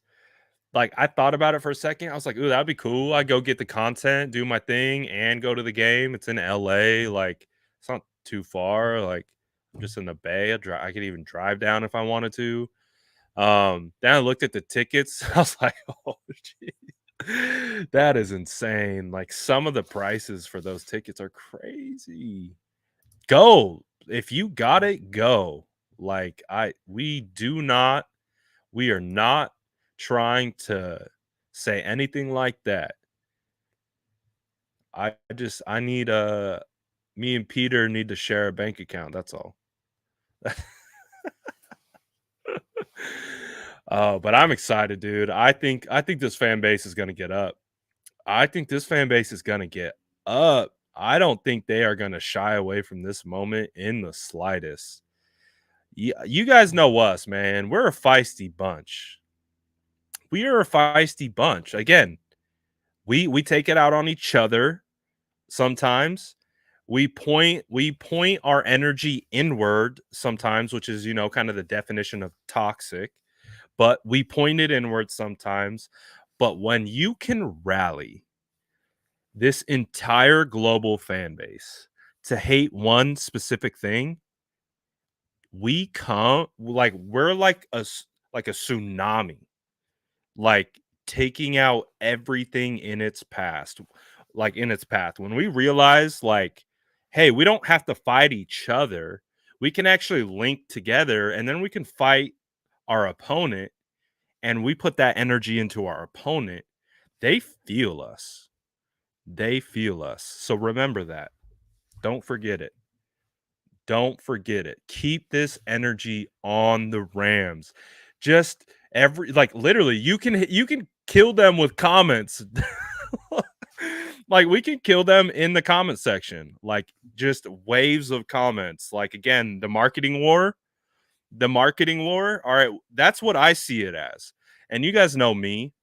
like I thought about it for a second. I was like, ooh, that'd be cool. I go get the content, do my thing, and go to the game. It's in LA. Like, it's not too far. Like, I'm just in the Bay. I could even drive down if I wanted to. Then I looked at the tickets. I was like, oh geez. That is insane. Like some of the prices for those tickets are crazy. Go. If you got it, go. Like we are not trying to say anything like that. I need me and Peter need to share a bank account. That's all. But I'm excited, dude. I think this fan base is gonna get up. I think this fan base is gonna get up. I don't think they are gonna shy away from this moment in the slightest. You guys know us, man. We're a feisty bunch. We are a feisty bunch. Again, we take it out on each other. sometimes. We point our energy inward sometimes, which is, kind of the definition of toxic, but we point it inward sometimes. But when you can rally this entire global fan base to hate one specific thing, we're like a tsunami, like taking out everything in its past, like in its path. When we realize, like, hey, we don't have to fight each other, we can actually link together, and then we can fight our opponent, and we put that energy into our opponent. They feel us. They feel us. So remember that. Don't forget it. Don't forget it. Keep this energy on the Rams. Just literally, you can kill them with comments. Like, we can kill them in the comment section. Like, just waves of comments. Like, again, the marketing war. The marketing war. All right, that's what I see it as. And you guys know me.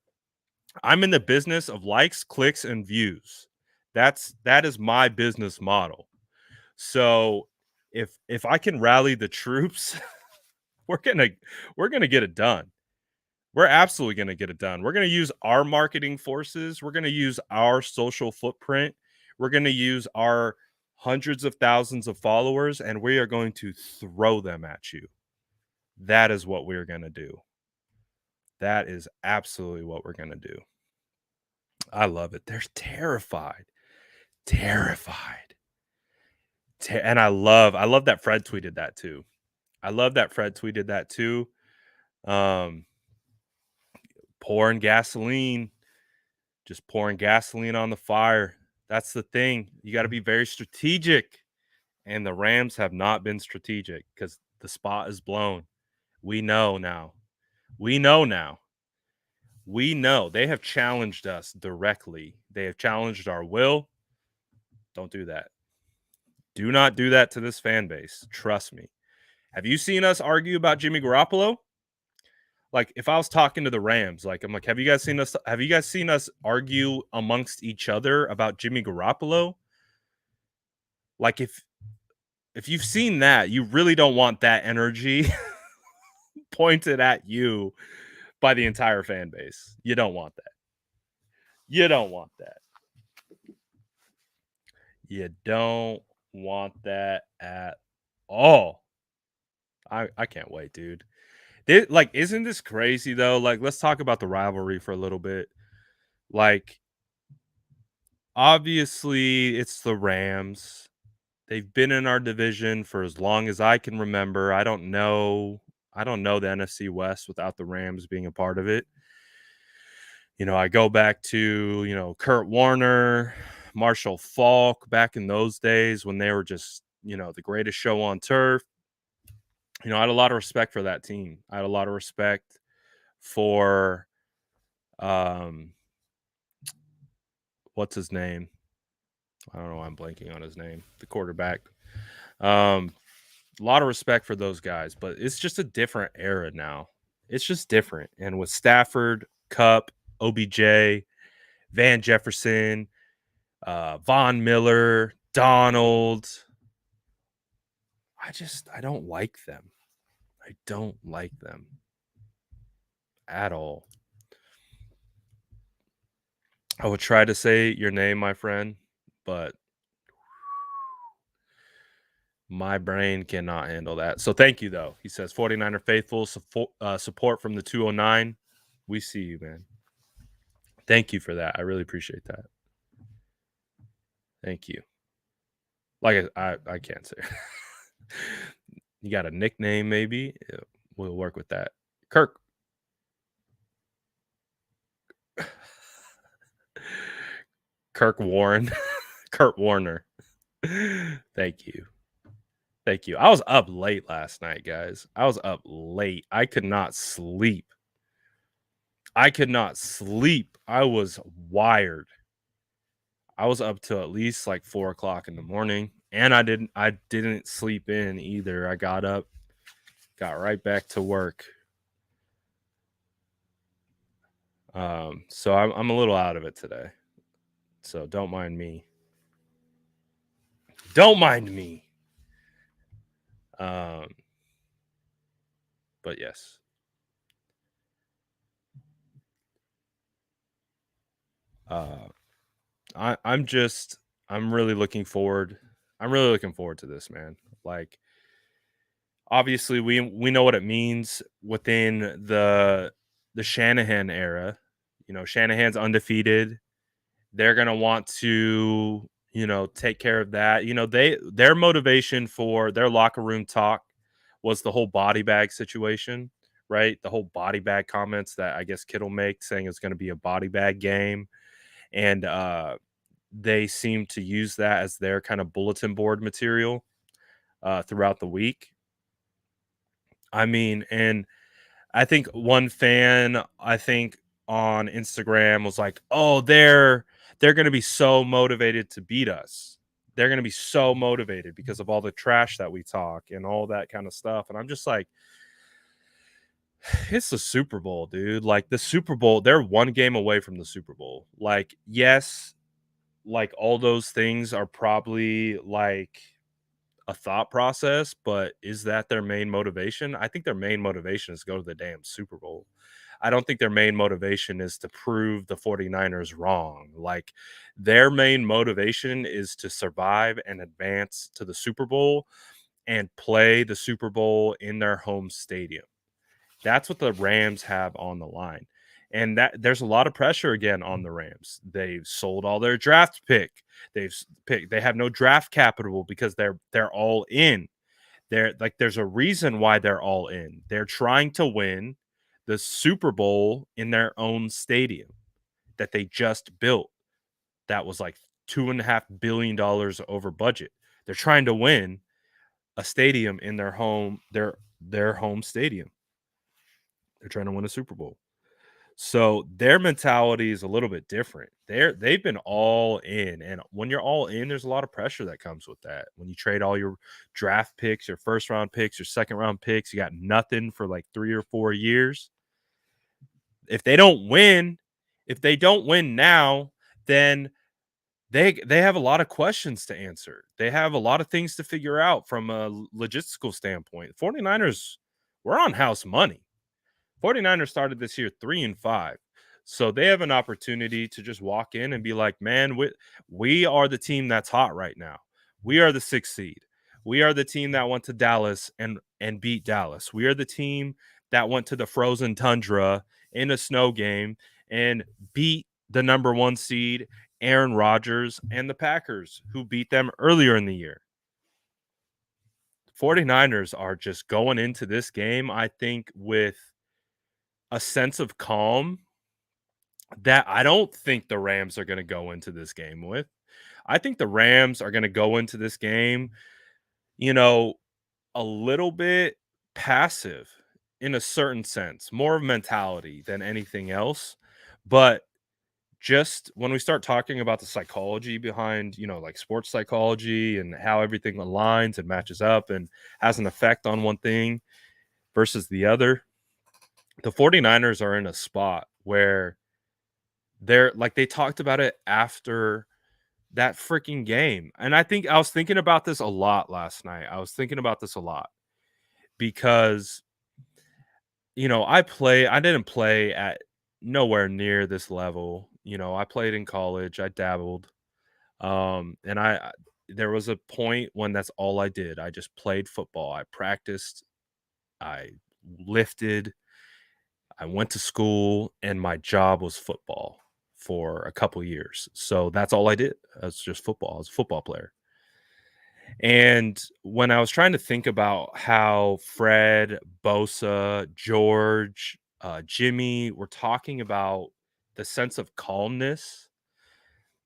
I'm in the business of likes, clicks, and views. That is my business model. So if I can rally the troops, we're gonna we're gonna get it done. We're absolutely gonna get it done. We're gonna use our marketing forces. We're gonna use our social footprint. We're gonna use our hundreds of thousands of followers, and we are going to throw them at you. That is what we're gonna do. That is absolutely what we're gonna do. I love it. They're terrified. Terrified. And I love that Fred tweeted that too. I love that Fred tweeted that too. Um, pouring gasoline, just pouring gasoline on the fire. That's the thing. You got to be very strategic. And the Rams have not been strategic because the spot is blown. We know now. We know now. We know they have challenged us directly. They have challenged our will. Don't do that. Do not do that to this fan base. Trust me. Have you seen us argue about Jimmy Garoppolo? Like, if I was talking to the Rams, like, I'm like, have you guys seen us argue amongst each other about Jimmy Garoppolo? Like, if you've seen that, you really don't want that energy pointed at you by the entire fan base. You don't want that. You don't want that. You don't want that at all. I can't wait, dude. Isn't this crazy though? Like, let's talk about the rivalry for a little bit. Like, obviously, it's the Rams. They've been in our division for as long as I can remember. I don't know the NFC West without the Rams being a part of it. I go back to, Kurt Warner, Marshall Faulk back in those days when they were just, the greatest show on turf. I had a lot of respect for that team. I had a lot of respect for um what's his name? I don't know why I'm blanking on his name. The quarterback. Um a lot of respect for those guys, but it's just a different era now. It's just different. And with Stafford, Cup, OBJ, Van Jefferson, Von Miller, Donald, I don't like them. I don't like them at all. I would try to say your name, my friend, but my brain cannot handle that. So thank you, though. He says 49er faithful support from the 209. We see you, man. Thank you for that. I really appreciate that. Thank you. Like, I can't say. You got a nickname, maybe? Yeah, we'll work with that. Kirk. Kirk Warren. Kurt Warner. Thank you. Thank you. I was up late last night, guys. I was up late. I could not sleep. I was wired. I was up till at least like 4 o'clock in the morning. And I didn't sleep in either. I got up, got right back to work. So I'm a little out of it today. So don't mind me. Don't mind me. Um, but yes. Uh I'm just I'm really looking forward. I'm really looking forward to this, man. Like obviously we know what it means within the Shanahan era. You know, Shanahan's undefeated. They're going to want to, take care of that. You know, their motivation for their locker room talk was the whole body bag situation, right? The whole body bag comments that I guess Kittle makes saying it's going to be a body bag game and they seem to use that as their kind of bulletin board material throughout the week. I mean, and I think one fan, I think on Instagram was like, "Oh, they're going to be so motivated to beat us. They're going to be so motivated because of all the trash that we talk and all that kind of stuff." And I'm just like, it's the Super Bowl, dude. Like the Super Bowl, they're one game away from the Super Bowl. Like, yes, like all those things are probably like a thought process, but is that their main motivation? I think their main motivation is to go to the damn Super Bowl. I don't think their main motivation is to prove the 49ers wrong. Like their main motivation is to survive and advance to the Super Bowl and play the Super Bowl in their home stadium. That's what the Rams have on the line. And that there's a lot of pressure again on the Rams. They've sold all their draft pick. They have no draft capital because they're all in. They're like there's a reason why they're all in. They're trying to win the Super Bowl in their own stadium that they just built. That was like $2.5 billion over budget. They're trying to win a stadium in their home stadium. They're trying to win a Super Bowl. So their mentality is a little bit different. They've been all in, and when you're all in, there's a lot of pressure that comes with that. When you trade all your draft picks, your first round picks, your second round picks, you got nothing for like 3 or 4 years. If they don't win, if they don't win now, then they have a lot of questions to answer. They have a lot of things to figure out from a logistical standpoint. 49ers, we're on house money. 49ers started this year 3-5. So they have an opportunity to just walk in and be like, man, we are the team that's hot right now. We are the sixth seed. We are the team that went to Dallas and beat Dallas. We are the team that went to the frozen tundra in a snow game and beat the number one seed, Aaron Rodgers, and the Packers, who beat them earlier in the year. 49ers are just going into this game, I think, with a sense of calm that I don't think the Rams are going to go into this game with. I think the Rams are going to go into this game, you know, a little bit passive in a certain sense, more of mentality than anything else. But just when we start talking about the psychology behind, like sports psychology and how everything aligns and matches up and has an effect on one thing versus the other, the 49ers are in a spot where they're like they talked about it after that freaking game. And I think I was thinking about this a lot last night. I was thinking about this a lot because I didn't play at nowhere near this level. I played in college, I dabbled. And there was a point when that's all I did. I just played football. I practiced, I lifted, I went to school, and my job was football for a couple years. So that's all I did. I was just football. I was a football player. And when I was trying to think about how Fred, Bosa, George, Jimmy were talking about the sense of calmness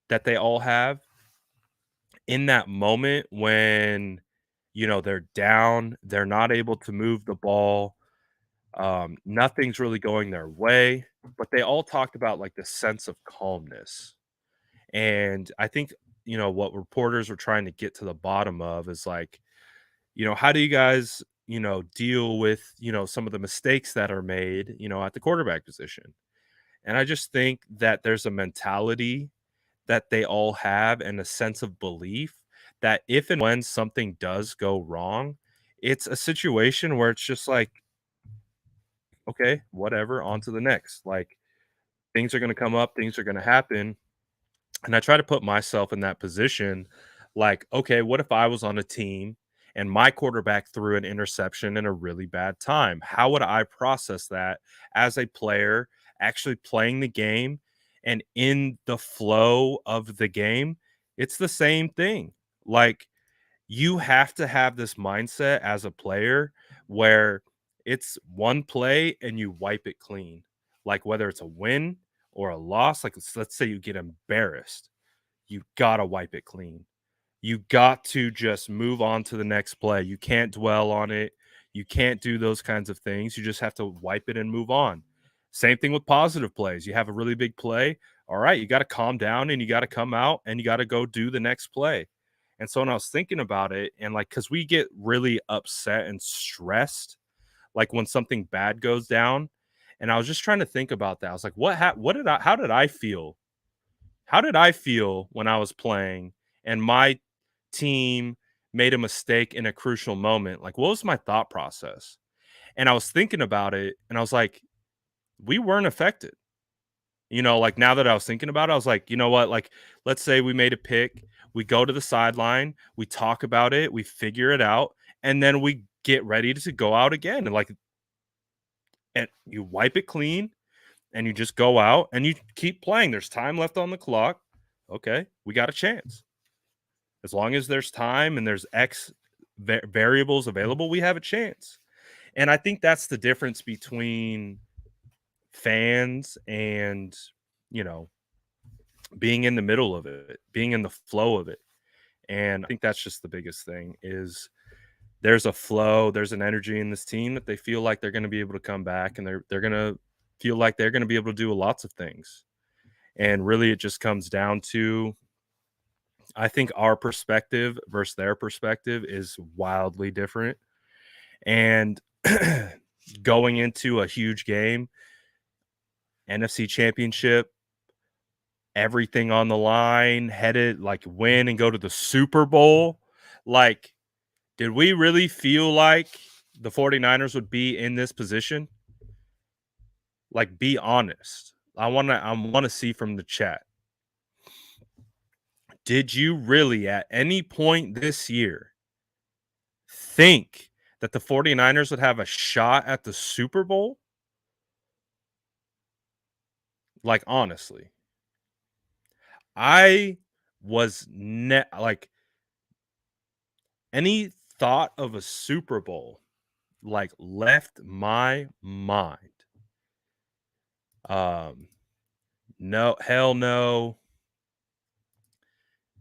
that they all have in that moment when, they're down, they're not able to move the ball, nothing's really going their way, but they all talked about like the sense of calmness. And I think, what reporters were trying to get to the bottom of is like, how do you guys, deal with, some of the mistakes that are made, at the quarterback position? And I just think that there's a mentality that they all have and a sense of belief that if and when something does go wrong, it's a situation where it's just like, okay, whatever, on to the next. Like things are going to come up, things are going to happen. And I try to put myself in that position like, okay, what if I was on a team and my quarterback threw an interception in a really bad time? How would I process that as a player actually playing the game and in the flow of the game? It's the same thing. Like, you have to have this mindset as a player where it's one play and you wipe it clean. Like whether it's a win or a loss, like let's say you get embarrassed, you gotta wipe it clean. You got to just move on to the next play. You can't dwell on it. You can't do those kinds of things. You just have to wipe it and move on. Same thing with positive plays. You have a really big play. All right, you got to calm down and you got to come out and you got to go do the next play. And so when I was thinking about it, and like, because we get really upset and stressed, like when something bad goes down. And I was just trying to think about that. I was like, how did I feel? How did I feel when I was playing and my team made a mistake in a crucial moment? Like, what was my thought process? And I was thinking about it and I was like, we weren't affected. Like now that I was thinking about it, I was like, you know what? Like, let's say we made a pick, we go to the sideline, we talk about it, we figure it out, and then we get ready to go out again. And you wipe it clean and you just go out and you keep playing. There's time left on the clock. Okay, we got a chance. As long as there's time and there's X variables available, we have a chance. And I think that's the difference between fans and, you know, being in the middle of it, being in the flow of it. And I think that's just the biggest thing is there's a flow, there's an energy in this team that they feel like they're going to be able to come back and they're going to feel like they're going to be able to do lots of things. And really it just comes down to I think our perspective versus their perspective is wildly different. And going into a huge game, NFC championship, everything on the line, headed like win and go to the Super Bowl. Like, did we really feel like the 49ers would be in this position? Like, be honest. I want to see from the chat. Did you really at any point this year think that the 49ers would have a shot at the Super Bowl? Like, honestly, I was like any thought of a Super Bowl like left my mind. Um, no, hell no,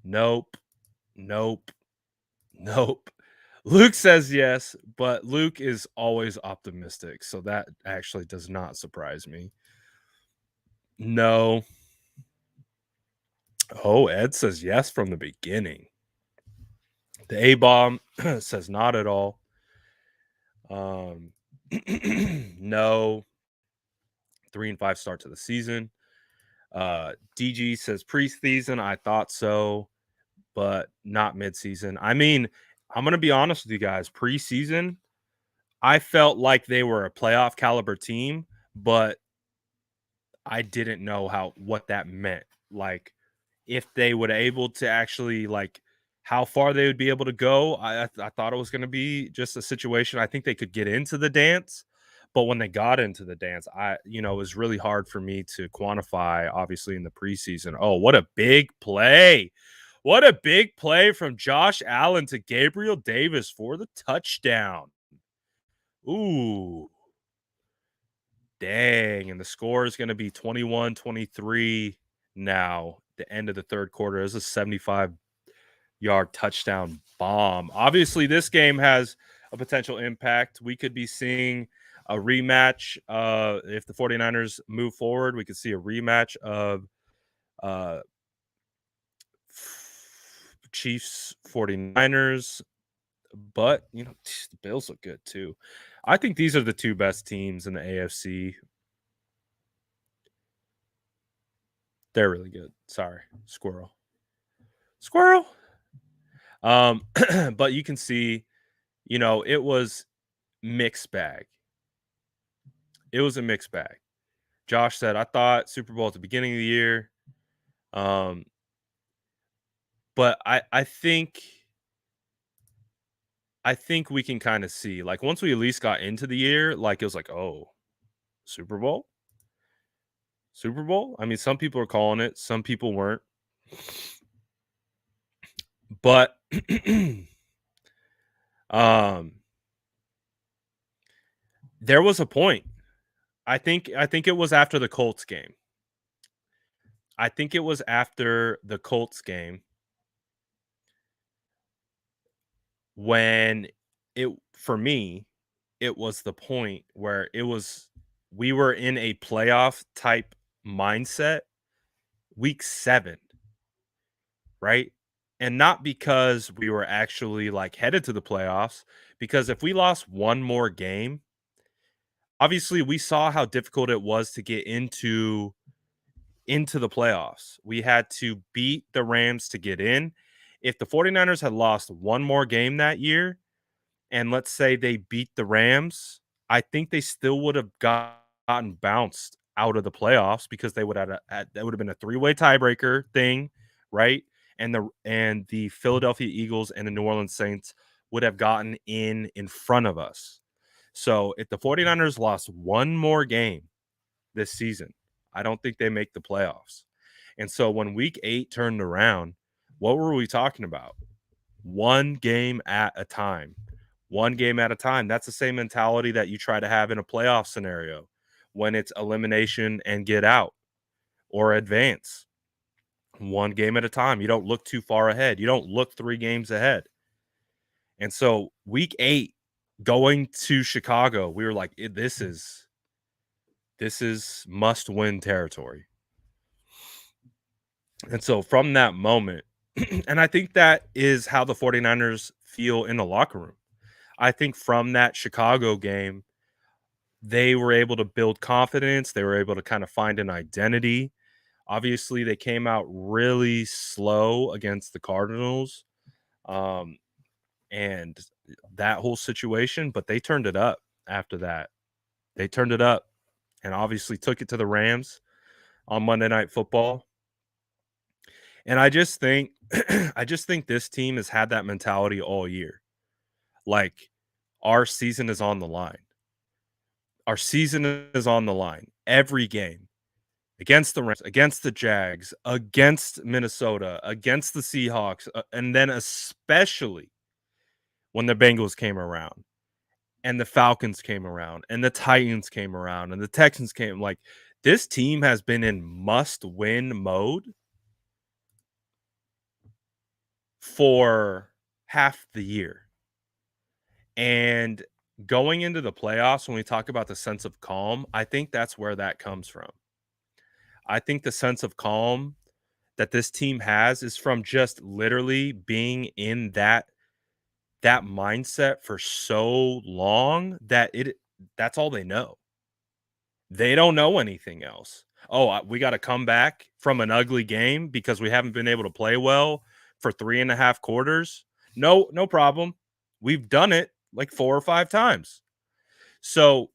nope, nope, nope. Luke says yes, but Luke is always optimistic, so that actually does not surprise me. No. Oh, Ed says yes from the beginning. The A bomb says not at all. Um, no. 3-5 start to the season. DG says preseason. I thought so, but not midseason. I mean, I'm gonna be honest with you guys. Preseason, I felt like they were a playoff caliber team, but I didn't know what that meant. Like, if they would able to actually like how far they would be able to go. I thought it was going to be just a situation. I think they could get into the dance, but when they got into the dance, it was really hard for me to quantify. Obviously, in the preseason. Oh, what a big play! What a big play from Josh Allen to Gabriel Davis for the touchdown. Ooh, dang. And the score is going to be 21-23 now, the end of the third quarter. This is a 75-yard touchdown bomb. Obviously, this game has a potential impact. We could be seeing a rematch. If the 49ers move forward, we could see a rematch of uh, Chiefs 49ers. But, the Bills look good too. I think these are the two best teams in the AFC. They're really good. Sorry, squirrel. Squirrel. But you can see, it was mixed bag. It was a mixed bag. Josh said, "I thought Super Bowl at the beginning of the year." Um, but I think we can kind of see, like, once we at least got into the year, like, it was like, "Oh, Super Bowl? Super Bowl?" I mean, some people are calling it, some people weren't. But um there was a point. I think it was after the Colts game. I think it was after the Colts game when it for me, it was the point where we were in a playoff type mindset week 7, right? And not because we were actually, like, headed to the playoffs, because if we lost one more game, obviously we saw how difficult it was to get into the playoffs. We had to beat the Rams to get in. If the 49ers had lost one more game that year, and let's say they beat the Rams, I think they still would have gotten bounced out of the playoffs because they would that would have been a three-way tiebreaker thing, right? And the Philadelphia Eagles and the New Orleans Saints would have gotten in front of us. So if the 49ers lost one more game this season, I don't think they make the playoffs. And so when week 8 turned around, what were we talking about? One game at a time. One game at a time. That's the same mentality that you try to have in a playoff scenario when it's elimination and get out or advance. One game at a time. You don't look too far ahead. You don't look 3 games ahead. And so week 8 going to Chicago, we were like, this is must win territory. And so from that moment, and I think that is how the 49ers feel in the locker room. I think from that Chicago game, they were able to build confidence. They were able to kind of find an identity. Obviously, they came out really slow against the Cardinals, um, and that whole situation, but they turned it up after that. They turned it up and obviously took it to the Rams on Monday Night Football. And I just think I just think this team has had that mentality all year. Like, our season is on the line. Our season is on the line every game against the Rams, against the Jags, against Minnesota, against the Seahawks, and then especially when the Bengals came around and the Falcons came around and the Titans came around and the Texans came. Like, this team has been in must-win mode for half the year. And going into the playoffs, when we talk about the sense of calm, I think that's where that comes from. I think the sense of calm that this team has is from just literally being in that mindset for so long that that's all they know. They don't know anything else. Oh, we got to come back from an ugly game because we haven't been able to play well for 3.5 quarters. No, no problem. We've done it like 4 or 5 times. So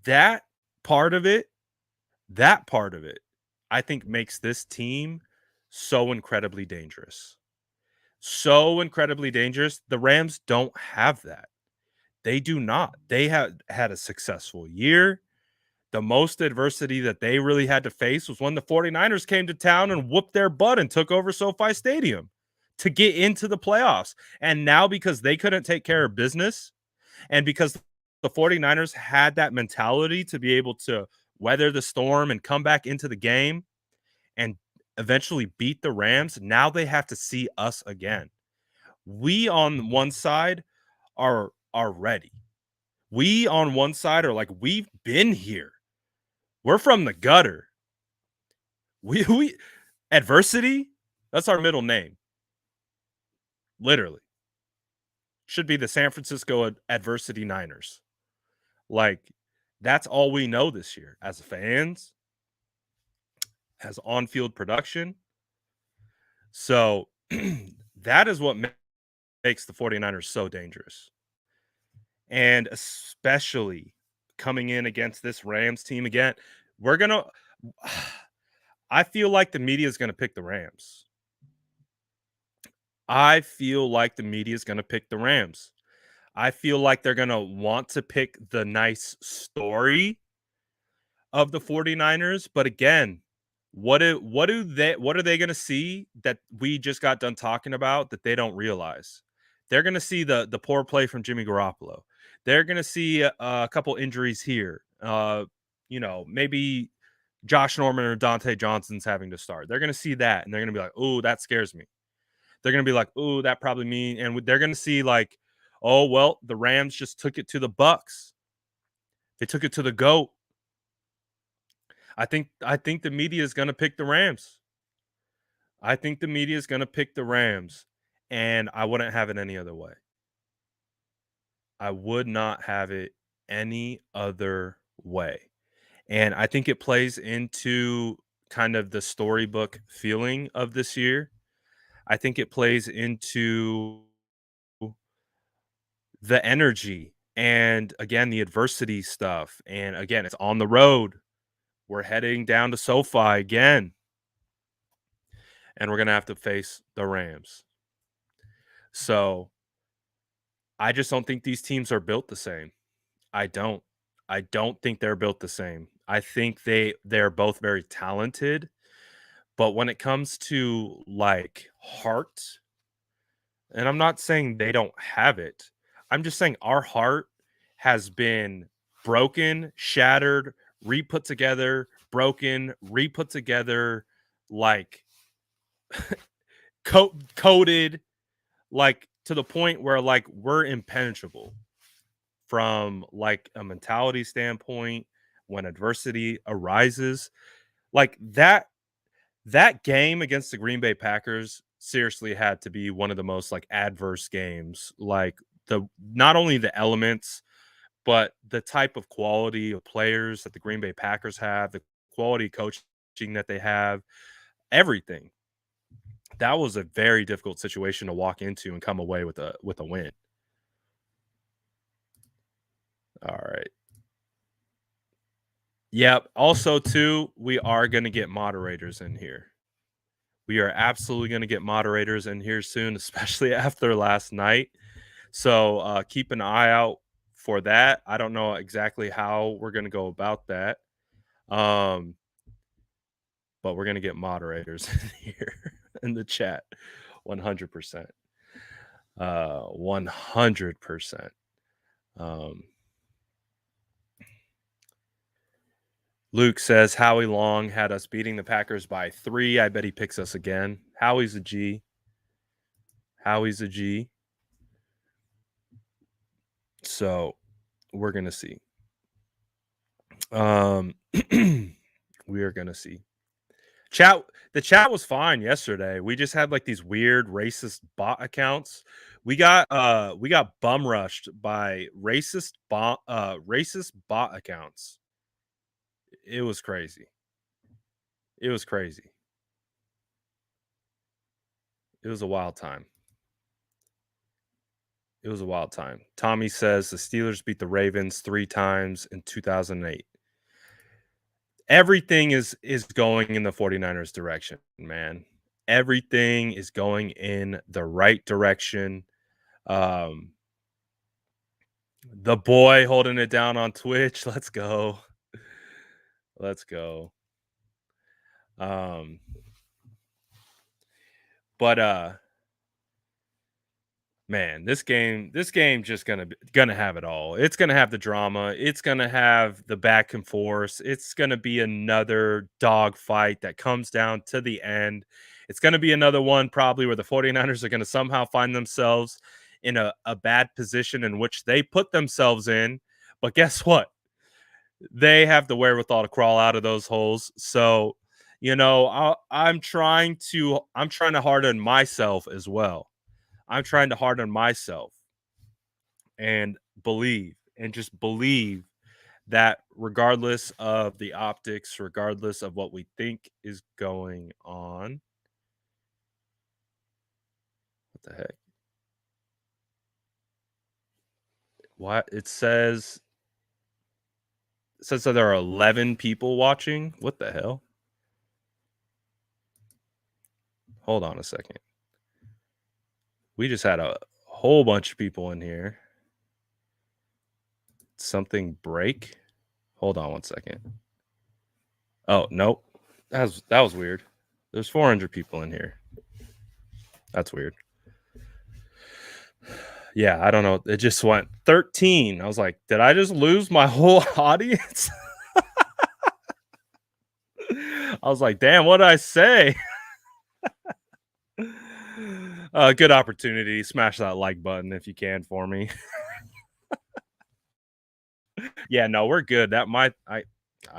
that part of it, that part of it, I think makes this team so incredibly dangerous. So incredibly dangerous. The Rams don't have that. They do not. They have had a successful year. The most adversity that they really had to face was when the 49ers came to town and whooped their butt and took over SoFi Stadium to get into the playoffs. And now, because they couldn't take care of business, and because the 49ers had that mentality to be able to weather the storm and come back into the game and eventually beat the Rams, now they have to see us again. We on one side are ready. We on one side are like, we've been here. We're from the gutter. We adversity, that's our middle name. Literally. Should be the San Francisco Adversity Niners. Like, that's all we know this year as fans, as on-field production. So that is what makes the 49ers so dangerous. And especially coming in against this Rams team again, we're going to I feel like the media is going to pick the Rams. I feel like the media is going to pick the Rams. I feel like they're going to want to pick the nice story of the 49ers, but again, what are they going to see that we just got done talking about that they don't realize? They're going to see the poor play from Jimmy Garoppolo. They're going to see a couple injuries here. Maybe Josh Norman or Dante Johnson's having to start. They're going to see that and they're going to be like, "Oh, that scares me." They're going to be like, "Oh, that probably mean," and they're going to see like, "Oh, well, the Rams just took it to the Bucks. They took it to the GOAT." I think the media is going to pick the Rams. I think the media is going to pick the Rams, and I wouldn't have it any other way. I would not have it any other way. And I think it plays into kind of the storybook feeling of this year. I think it plays into the energy and again the adversity stuff. And again, it's on the road. We're heading down to SoFi again, and we're gonna have to face the Rams. So I just don't think these teams are built the same. I don't. I don't think they're built the same. I think they're both very talented, but when it comes to like heart, and I'm not saying they don't have it. I'm just saying our heart has been broken, shattered, re-put together, broken, re-put together, like coated, like to the point where like we're impenetrable from like a mentality standpoint when adversity arises. Like that game against the Green Bay Packers seriously had to be one of the most like adverse games. Like the not only the elements, but the type of quality of players that the Green Bay Packers have, the quality of coaching that they have, everything. That was a very difficult situation to walk into and come away with a win. All right. Yep. Also, too, we are going to get moderators in here. We are absolutely going to get moderators in here soon, especially after last night. So keep an eye out for that. I don't know exactly how we're going to go about that, um, but we're going to get moderators in here in the chat. 100%. 100%. Luke says Howie Long had us beating the Packers by 3. I bet he picks us again. Howie's a G. Howie's a G. So we're gonna see. We are gonna see. The chat was fine yesterday. We just had like these weird racist bot accounts. We got bum rushed by racist bot accounts. It was crazy. It was crazy. It was a wild time. It was a wild time. Tommy says the Steelers beat the Ravens 3 times in 2008. Everything is going in the 49ers direction, man. Everything is going in the right direction. The boy holding it down on Twitch. Let's go. Let's go. Um but man, this game just gonna have it all. It's gonna have the drama. It's gonna have the back and forth. It's gonna be another dog fight that comes down to the end. It's gonna be another one probably where the 49ers are gonna somehow find themselves in a bad position in which they put themselves in. But guess what? They have the wherewithal to crawl out of those holes. So, I'm trying to harden myself as well. I'm trying to harden myself and just believe that regardless of the optics, regardless of what we think is going on, what the heck? What it says that there are 11 people watching. What the hell? Hold on a second. We just had a whole bunch of people in here. Something break? Hold on one second. Oh, nope. That was weird. There's 400 people in here. That's weird. Yeah, I don't know. It just went 13. I was like, did I just lose my whole audience? I was like, damn, what did I say? Good opportunity. Smash that like button if you can for me. Yeah, no, we're good. I don't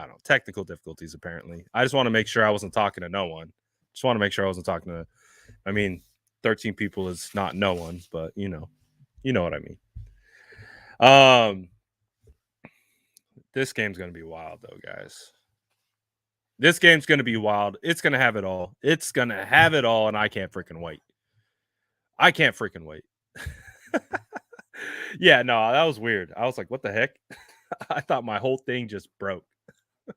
know, technical difficulties apparently. I just want to make sure I wasn't talking to no one. Just want to make sure I wasn't talking to I mean, 13 people is not no one, but you know what I mean. Um this game's going to be wild though, guys. This game's going to be wild. It's going to have it all. It's going to have it all and I can't freaking wait. I can't freaking wait. Yeah, no, that was weird. I was like, what the heck? I thought my whole thing just broke. I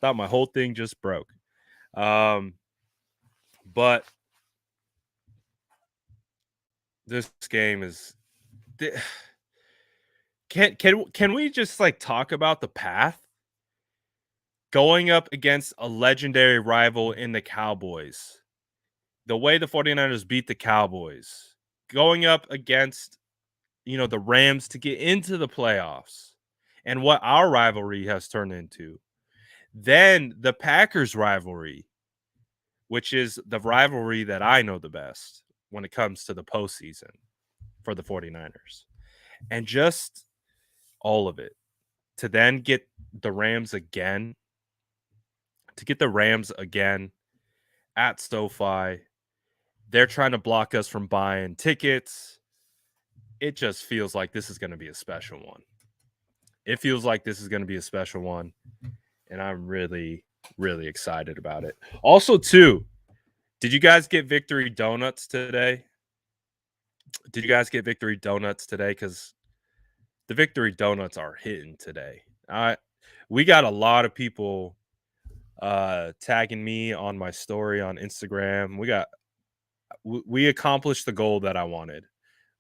thought my whole thing just broke. Um, but this game is. Can we just like talk about the path going up against a legendary rival in the Cowboys? The way the 49ers beat the Cowboys, going up against the Rams to get into the playoffs, and what our rivalry has turned into. Then the Packers rivalry, which is the rivalry that I know the best when it comes to the postseason for the 49ers. And just all of it. To then get the Rams again, to get the Rams again at SoFi. They're trying to block us from buying tickets. It just feels like this is going to be a special one. It feels like this is going to be a special one. And I'm really, really excited about it. Also, too, did you guys get Victory Donuts today? Did you guys get Victory Donuts today? Because the Victory Donuts are hitting today. We got a lot of people tagging me on my story on Instagram. We accomplished the goal that I wanted,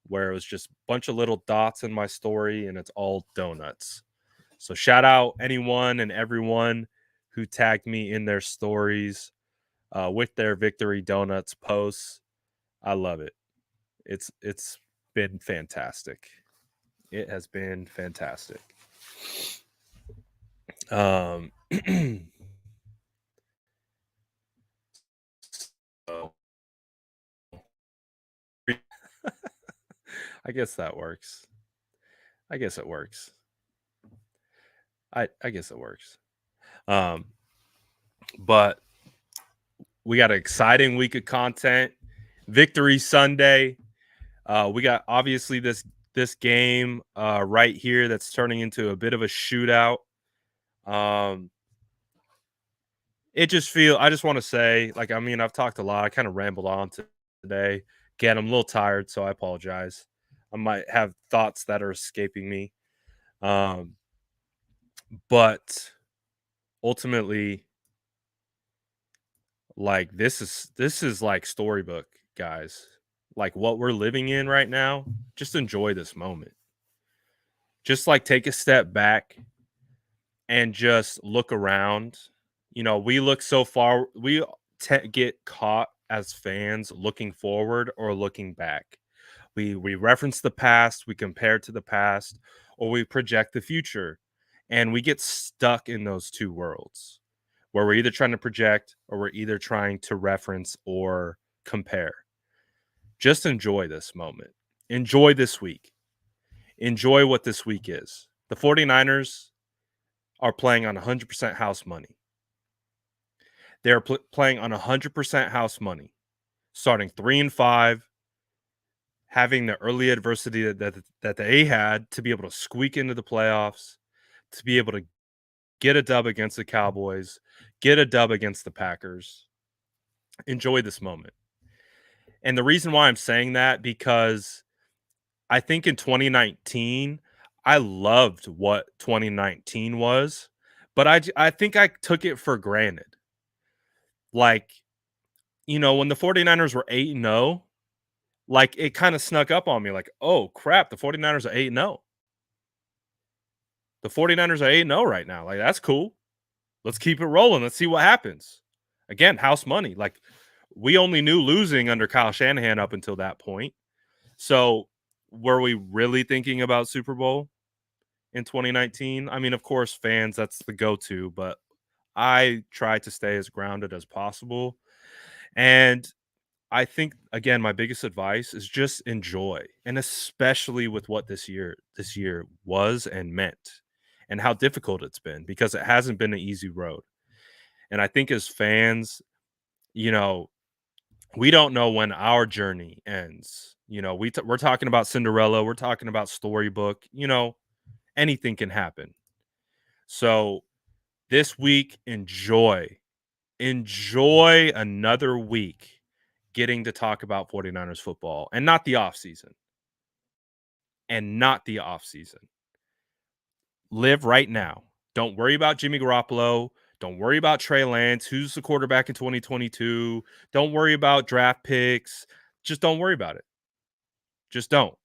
where it was just a bunch of little dots in my story and it's all donuts. So shout out anyone and everyone who tagged me in their stories with their Victory Donuts posts. I love it. It's been fantastic. It has been fantastic. Um so I guess that works. I guess it works. I guess it works. Um but we got an exciting week of content. Victory Sunday. We got obviously this game right here that's turning into a bit of a shootout. Um, I just want to say, like, I mean, I've talked a lot. I kind of rambled on today. Again, I'm a little tired, so I apologize. I might have thoughts that are escaping me. Um, but ultimately, like this is like storybook, guys. Like what we're living in right now, just enjoy this moment. Just like take a step back and just look around. We look so far, get caught as fans looking forward or looking back. We reference the past, we compare to the past, or we project the future. And we get stuck in those two worlds where we're either trying to project or we're either trying to reference or compare. Just enjoy this moment. Enjoy this week. Enjoy what this week is. The 49ers are playing on 100% house money. They're playing on 100% house money, starting 3-5, having the early adversity that they had to be able to squeak into the playoffs, to be able to get a dub against the Cowboys, get a dub against the Packers. Enjoy this moment. And the reason why I'm saying that, because I think in 2019, I loved what 2019 was, but I think I took it for granted. Like, when the 49ers were 8-0, like, it kinda snuck up on me like, "Oh, crap, the 49ers are 8-0. The 49ers are 8-0 right now, like, that's cool. Let's keep it rolling, let's see what happens." Again, house money, like, we only knew losing under Kyle Shanahan up until that point. So, were we really thinking about Super Bowl in 2019? I mean, of course, fans, that's the go-to, but I try to stay as grounded as possible, and I think again, my biggest advice is just enjoy, and especially with what this year was and meant, and how difficult it's been because it hasn't been an easy road. And I think as fans, you know, we don't know when our journey ends. We're talking about Cinderella, we're talking about storybook. Anything can happen. So this week, enjoy another week getting to talk about 49ers football and not the off season. And not the off season. Live right now. Don't worry about Jimmy Garoppolo. Don't worry about Trey Lance, who's the quarterback in 2022. Don't worry about draft picks. Just don't worry about it. Just don't.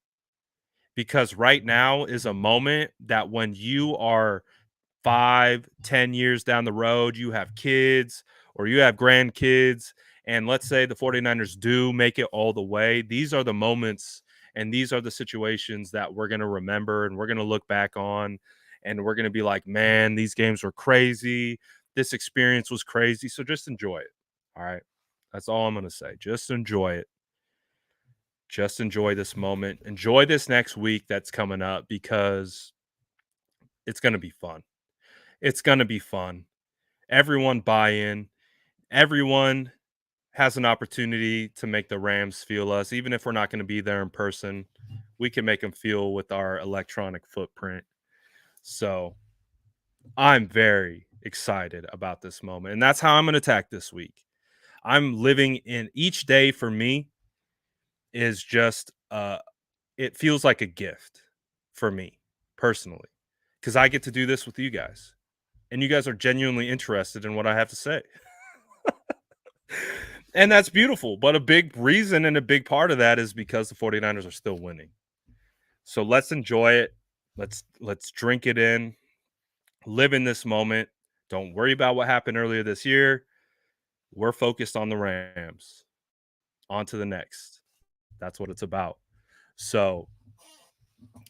Because right now is a moment that when you are 5, 10 years down the road, you have kids or you have grandkids, and let's say the 49ers do make it all the way, these are the moments and these are the situations that we're going to remember and we're going to look back on, and we're going to be like, man, these games were crazy. This experience was crazy. So just enjoy it. All right. That's all I'm going to say. Just enjoy it. Just enjoy this moment. Enjoy this next week that's coming up because it's going to be fun. It's going to be fun. Everyone buy in. Everyone has an opportunity to make the Rams feel us, even if we're not going to be there in person. We can make them feel with our electronic footprint. So I'm very excited about this moment. And that's how I'm going to attack this week. I'm living in each day for me is just, it feels like a gift for me personally because I get to do this with you guys. And you guys are genuinely interested in what I have to say. And that's beautiful. But a big reason and a big part of that is because the 49ers are still winning. So let's enjoy it. Let's drink it in. Live in this moment. Don't worry about what happened earlier this year. We're focused on the Rams. On to the next. That's what it's about. So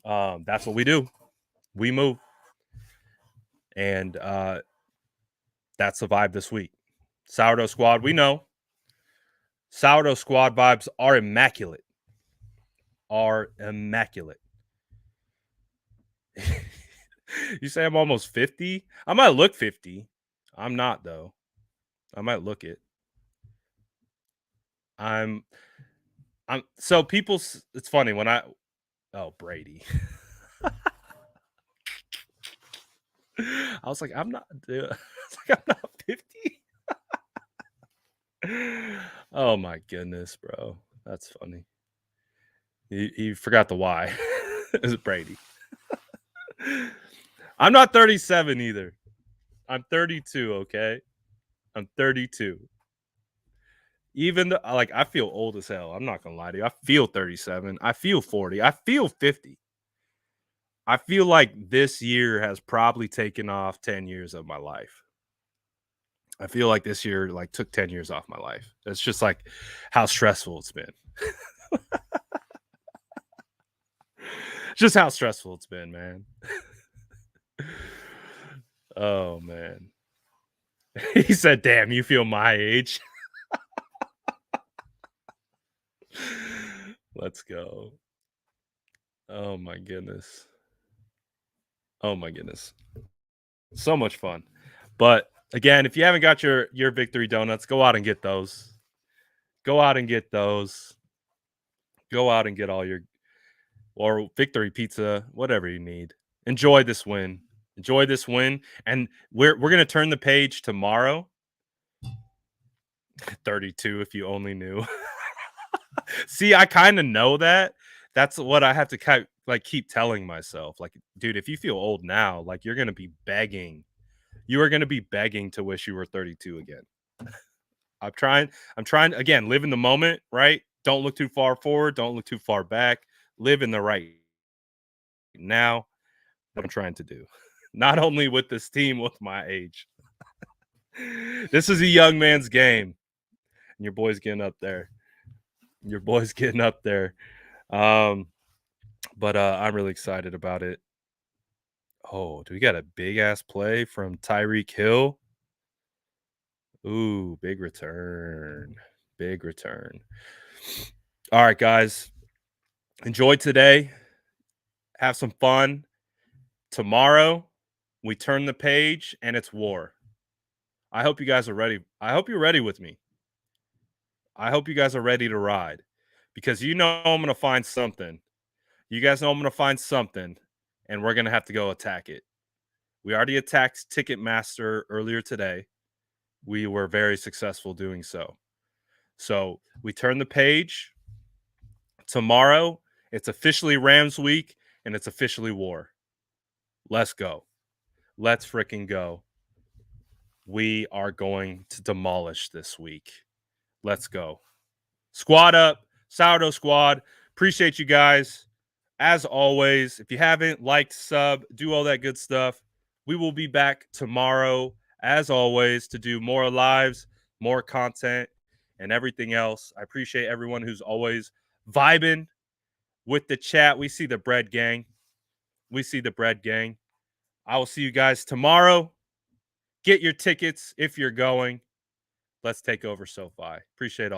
that's what we do. We move. And that's the vibe this week. Sourdough Squad, we know. Sourdough Squad vibes are immaculate. Are immaculate. You say I'm almost 50? I might look 50. I'm not, though. I might look it. I'm so people, it's funny when oh, Brady. I was like, I'm not, dude. I was like, I'm not 50. Oh my goodness, bro. That's funny. He forgot the why. It's Brady. I'm not 37 either. I'm 32, okay? I'm 32. Even though, like, I feel old as hell. I'm not gonna lie to you. I feel 37. I feel 40. I feel 50. I feel like this year has probably taken off 10 years of my life. I feel like this year like took 10 years off my life. It's just like how stressful it's been. Just how stressful it's been, man. Oh man. He said, "Damn, you feel my age." Let's go. Oh my goodness. Oh my goodness. So much fun. But again, if you haven't got your victory donuts, go out and get those. Go out and get those. Go out and get all your or victory pizza, whatever you need. Enjoy this win. Enjoy this win. And we're gonna turn the page tomorrow. 32, if you only knew. See, I kind of know that. That's what I have to keep telling myself. Like, dude, if you feel old now, like you're gonna be begging. You are gonna be begging to wish you were 32 again. I'm trying again, live in the moment, right? Don't look too far forward, don't look too far back. Live in the right now. What I'm trying to do. Not only with this team, with my age. This is a young man's game. And your boy's getting up there. Your boy's getting up there. Um, but I'm really excited about it. Oh, do we got a big ass play from Tyreek Hill? Ooh, big return. Big return. All right, guys. Enjoy today. Have some fun. Tomorrow, we turn the page and it's war. I hope you guys are ready. I hope you're ready with me. I hope you guys are ready to ride because you know I'm going to find something. You guys know I'm going to find something and we're going to have to go attack it. We already attacked Ticketmaster earlier today. We were very successful doing so. So we turn the page. Tomorrow, it's officially Rams week and it's officially war. Let's go. Let's freaking go. We are going to demolish this week. Let's go. Squad up, Sourdough Squad. Appreciate you guys. As always, if you haven't liked, sub, do all that good stuff. We will be back tomorrow, as always, to do more lives, more content, and everything else. I appreciate everyone who's always vibing with the chat. We see the bread gang. We see the bread gang. I will see you guys tomorrow. Get your tickets if you're going. Let's take over SoFi. Appreciate all.